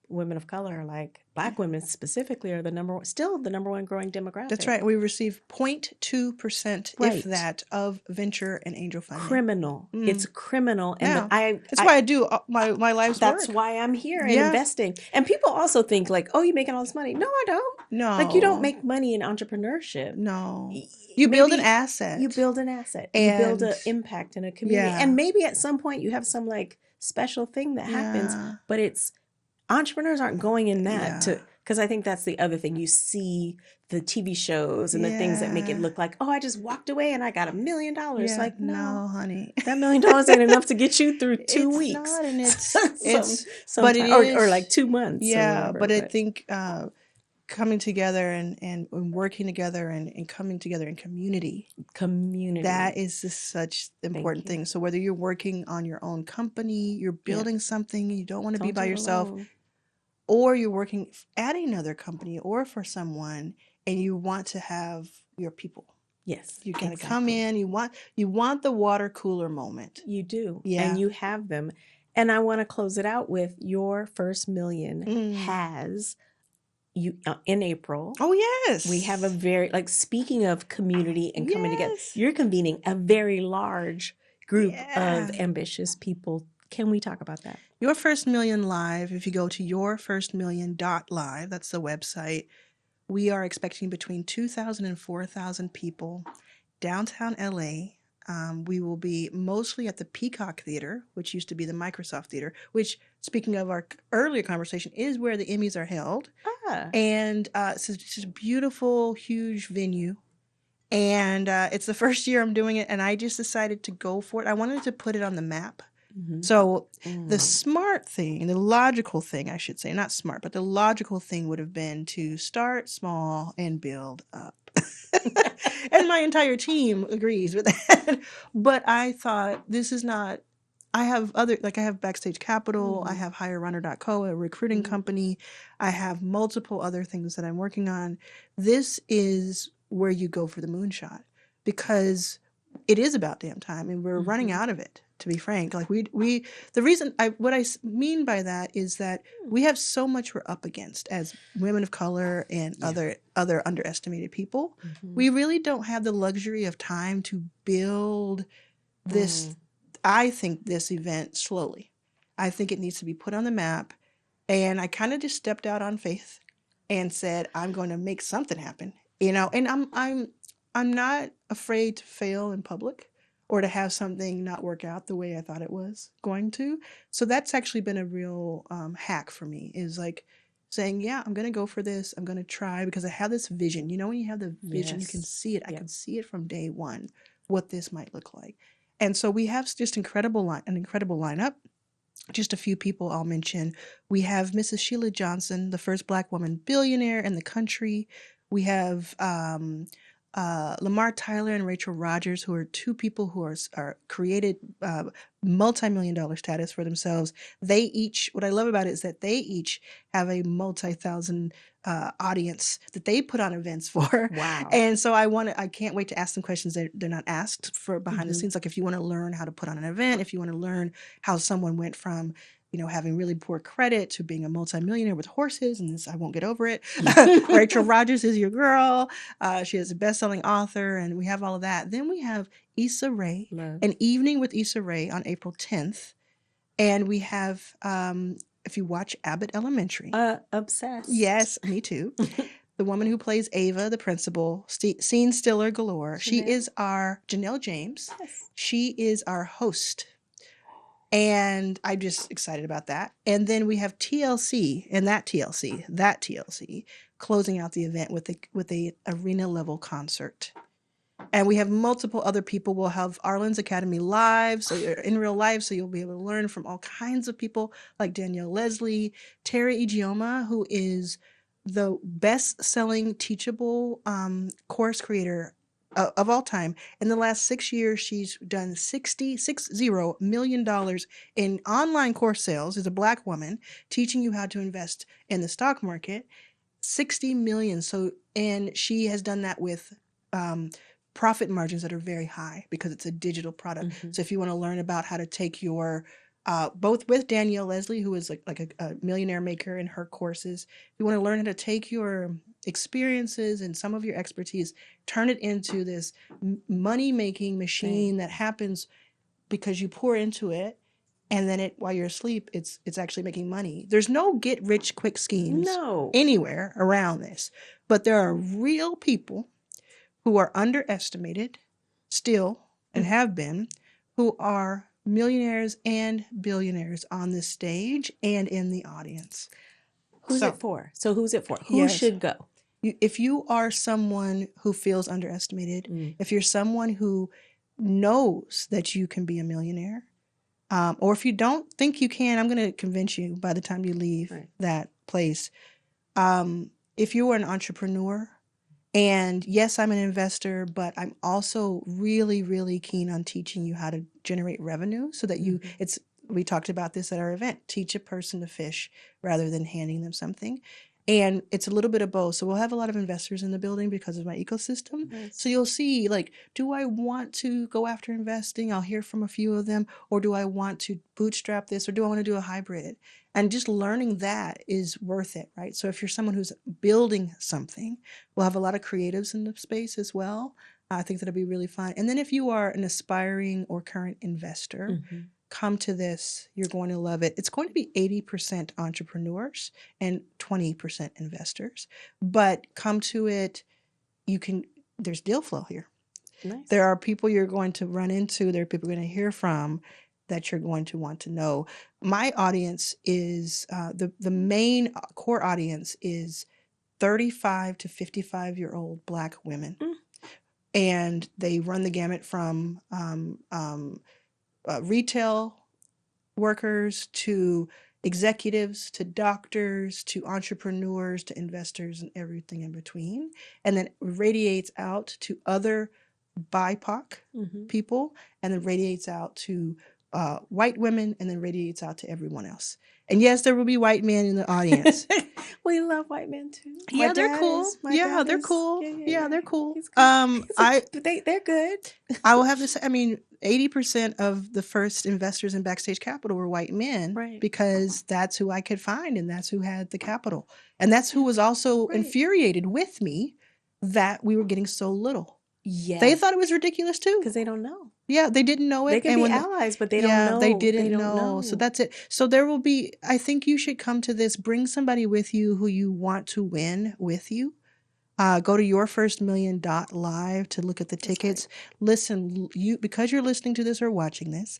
B: women of color, like Black women specifically, are the number one growing demographic.
A: That's right. We receive 0.2%, if that, of venture and angel funding.
B: Criminal. It's criminal. And
A: that's why I do my life's work.
B: That's why I'm here and investing. And people also think like, oh, you're making all this money. No, I don't.
A: No.
B: Like, you don't make money in entrepreneurship.
A: No. You build an asset.
B: You build an asset. And you build an impact in a community. Yeah. And maybe at some point you have some like special thing that happens, but entrepreneurs aren't going in that because I think that's the other thing. You see the TV shows and the things that make it look like, oh, I just walked away and I got $1 million. Like, no, honey, that $1 million ain't enough to get you through 2 weeks.
A: Not, and
B: or like 2 months.
A: Yeah, but I think coming together and working together and coming together in community, that is just such an important thing. So whether you're working on your own company, you're building something, you don't want to be by yourself, or you're working at another company or for someone and you want to have your people.
B: Yes.
A: You can come in, you want the water cooler moment.
B: You do. Yeah. And you have them. And I want to close it out with your first million has you in April.
A: Oh, yes.
B: We have a very, speaking of community and coming together, you're convening a very large group of ambitious people. Can we talk about that?
A: Your First Million Live, if you go to yourfirstmillion.live, that's the website, we are expecting between 2,000 and 4,000 people, downtown LA, We will be mostly at the Peacock Theater, which used to be the Microsoft Theater, which, speaking of our earlier conversation, is where the Emmys are held. And it's just a beautiful, huge venue. And it's the first year I'm doing it, and I just decided to go for it. I wanted to put it on the map. So the smart thing, the logical thing, I should say, not smart, but the logical thing would have been to start small and build up. And my entire team agrees with that. But I thought, this is not, I have other, like I have Backstage Capital, I have HireRunner.co, a recruiting company. I have multiple other things that I'm working on. This is where you go for the moonshot, because it is about damn time, and we're running out of it, to be frank. Like we the reason what I mean by that is that we have so much we're up against as women of color and other underestimated people. We really don't have the luxury of time to build this. I think this event slowly. I think it needs to be put on the map, and I kind of just stepped out on faith and said, I'm going to make something happen, and I'm not afraid to fail in public or to have something not work out the way I thought it was going to. So that's actually been a real hack for me, is like saying, yeah, I'm going to go for this. I'm going to try, because I have this vision. When you have the vision, you can see it. I can see it from day one, what this might look like. And so we have just an incredible lineup. Just a few people I'll mention. We have Mrs. Sheila Johnson, the first Black woman billionaire in the country. We have Lamar Tyler and Rachel Rogers, who are two people who are created multi-million-dollar status for themselves. They each, what I love about it is that they each have a multi-thousand audience that they put on events for.
B: Wow.
A: And so I can't wait to ask them questions that they're not asked for behind the scenes. Like if you want to learn how to put on an event, if you want to learn how someone went from having really poor credit to being a multimillionaire with horses, and this, I won't get over it. Rachel Rogers is your girl. She is a best-selling author, and we have all of that. Then we have Issa Rae, an evening with Issa Rae on April 10th. And we have, if you watch Abbott Elementary.
B: Obsessed.
A: Yes, me too. The woman who plays Ava, the principal, scene stiller galore. She is our, Janelle James. Yes. She is our host. And I'm just excited about that. And then we have TLC, and that TLC, closing out the event with a arena level concert. And we have multiple other people. We'll have Arlan's Academy live, so you're in real life, so you'll be able to learn from all kinds of people like Danielle Leslie, Terry Ijeoma, who is the best-selling teachable course creator of all time. In the last 6 years, she's done $60 million in online course sales. Is a Black woman teaching you how to invest in the stock market. 60 million. So, and she has done that with profit margins that are very high because it's a digital product. So if you want to learn about how to take your both with Danielle Leslie, who is like a millionaire maker in her courses, if you want to learn how to take your experiences and some of your expertise, turn it into this money-making machine that happens because you pour into it, and then while you're asleep, it's actually making money. There's no get-rich-quick schemes anywhere around this, but there are real people who are underestimated still and have been, who are millionaires and billionaires on this stage and in the audience.
B: Who's it for? So who's it for? Who should go?
A: If you are someone who feels underestimated, if you're someone who knows that you can be a millionaire, or if you don't think you can, I'm going to convince you by the time you leave that place. If you are an entrepreneur, and yes, I'm an investor, but I'm also really, really keen on teaching you how to generate revenue so that we talked about this at our event, teach a person to fish rather than handing them something. And it's a little bit of both. So we'll have a lot of investors in the building because of my ecosystem. Nice. So you'll see, like, do I want to go after investing? I'll hear from a few of them. Or do I want to bootstrap this? Or do I want to do a hybrid? And just learning that is worth it, right? So if you're someone who's building something, we'll have a lot of creatives in the space as well. I think that'll be really fun. And then if you are an aspiring or current investor, come to this. You're going to love it. It's going to be 80% entrepreneurs and 20% investors. But come to it. There's deal flow here.
B: Nice.
A: There are people you're going to run into. There are people you're going to hear from that you're going to want to know. My audience is the main core audience is 35 to 55-year-old Black women. And they run the gamut from retail workers to executives to doctors to entrepreneurs to investors and everything in between. And then radiates out to other BIPOC people, and then radiates out to white women, and then radiates out to everyone else. And yes, there will be white men in the audience.
B: We love white men too.
A: Yeah, they're cool. Yeah, they're cool. Yeah, they're cool.
B: They're good.
A: I will have to say, I mean, 80% of the first investors in Backstage Capital were white men,
B: right,
A: because that's who I could find, and that's who had the capital. And that's who was also infuriated with me that we were getting so little.
B: Yeah.
A: They thought it was ridiculous too.
B: Because they don't know.
A: Yeah, they didn't know it.
B: They can be allies, but they don't know.
A: They didn't know. So that's it. So there will be, I think you should come to this, bring somebody with you who you want to win with you. Go to yourfirstmillion.live to look at the tickets. Listen, because you're listening to this or watching this,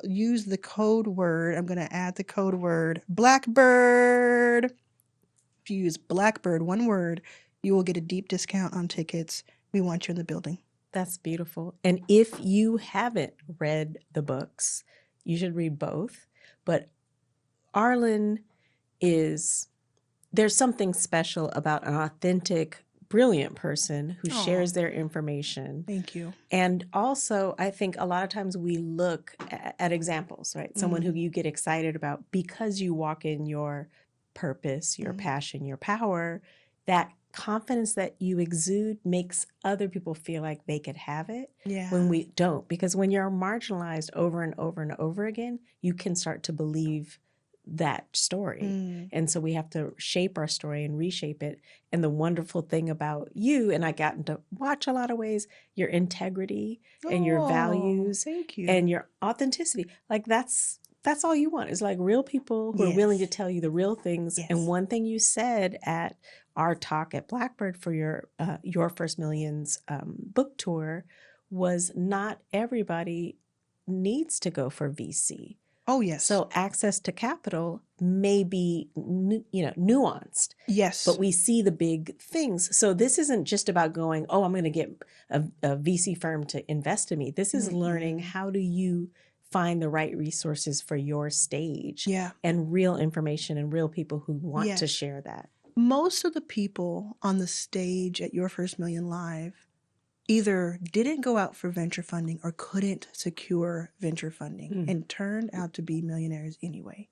A: use the code word. I'm going to add the code word Blackbird. If you use Blackbird, one word, you will get a deep discount on tickets. We want you in the building.
B: That's beautiful. And if you haven't read the books, you should read both. But Arlan there's something special about an authentic, brilliant person who shares their information.
A: Thank you.
B: And also, I think a lot of times we look at examples, right? Someone who you get excited about because you walk in your purpose, your passion, your power. That confidence that you exude makes other people feel like they could have it when we don't. Because when you're marginalized over and over and over again, you can start to believe that story. And so we have to shape our story and reshape it. And the wonderful thing about you, and I gotten to watch a lot of ways, your integrity and your values and your authenticity. Like that's all you want. It's like real people who are willing to tell you the real things. And one thing you said at our talk at Blackbird for your First Millions book tour was not everybody needs to go for VC.
A: Oh, yes.
B: So access to capital may be, nuanced.
A: Yes.
B: But we see the big things. So this isn't just about going, I'm going to get a VC firm to invest in me. This is learning how do you find the right resources for your stage and real information and real people who want to share that.
A: Most of the people on the stage at Your First Million Live either didn't go out for venture funding or couldn't secure venture funding and turned out to be millionaires anyway.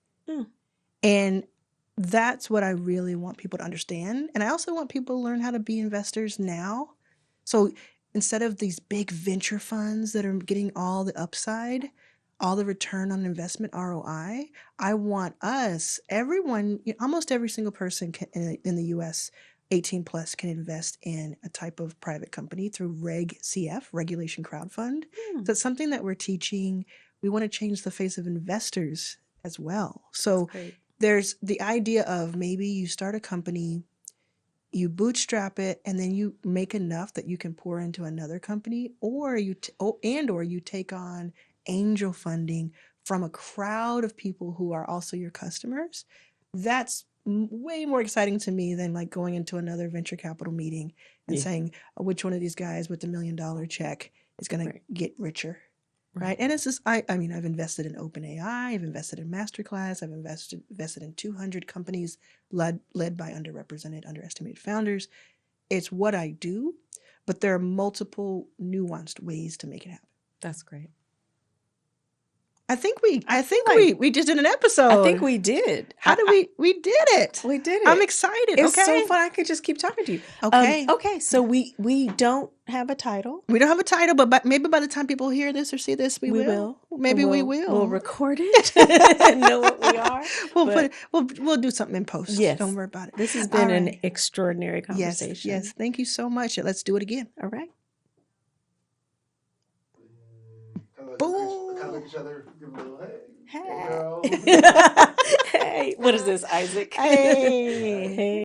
A: And that's what I really want people to understand. And I also want people to learn how to be investors now. So instead of these big venture funds that are getting all the upside, all the return on investment ROI, I want everyone, almost every single person in the U.S., 18 plus, can invest in a type of private company through Reg CF, Regulation Crowd Fund. That's something that we're teaching. We want to change the face of investors as well. So there's the idea of maybe you start a company, you bootstrap it, and then you make enough that you can pour into another company, or you take on angel funding from a crowd of people who are also your customers. That's way more exciting to me than like going into another venture capital meeting and saying which one of these guys with the $1 million check is going to get richer. Right. And it's just, I've invested in OpenAI, I've invested in Masterclass, I've invested in 200 companies led by underrepresented, underestimated founders. It's what I do, but there are multiple nuanced ways to make it happen.
B: That's great.
A: I think we just did an episode.
B: I think we did.
A: How did we did it?
B: We did it.
A: I'm excited.
B: It's so fun. I could just keep talking to you. Okay. So we don't have a title.
A: We don't have a title, but maybe by the time people hear this or see this, we will. Maybe we will.
B: We'll record it and know what we are.
A: We'll do something in post.
B: Yes.
A: Don't worry about it.
B: This has been an extraordinary conversation.
A: Yes. Thank you so much. Let's do it again.
B: All right.
A: Boom.
C: Kind of look at each other, give a little hey
B: Hey.
C: girl.
B: Hey. What is this, Isaac?
A: Hey.
B: Hey.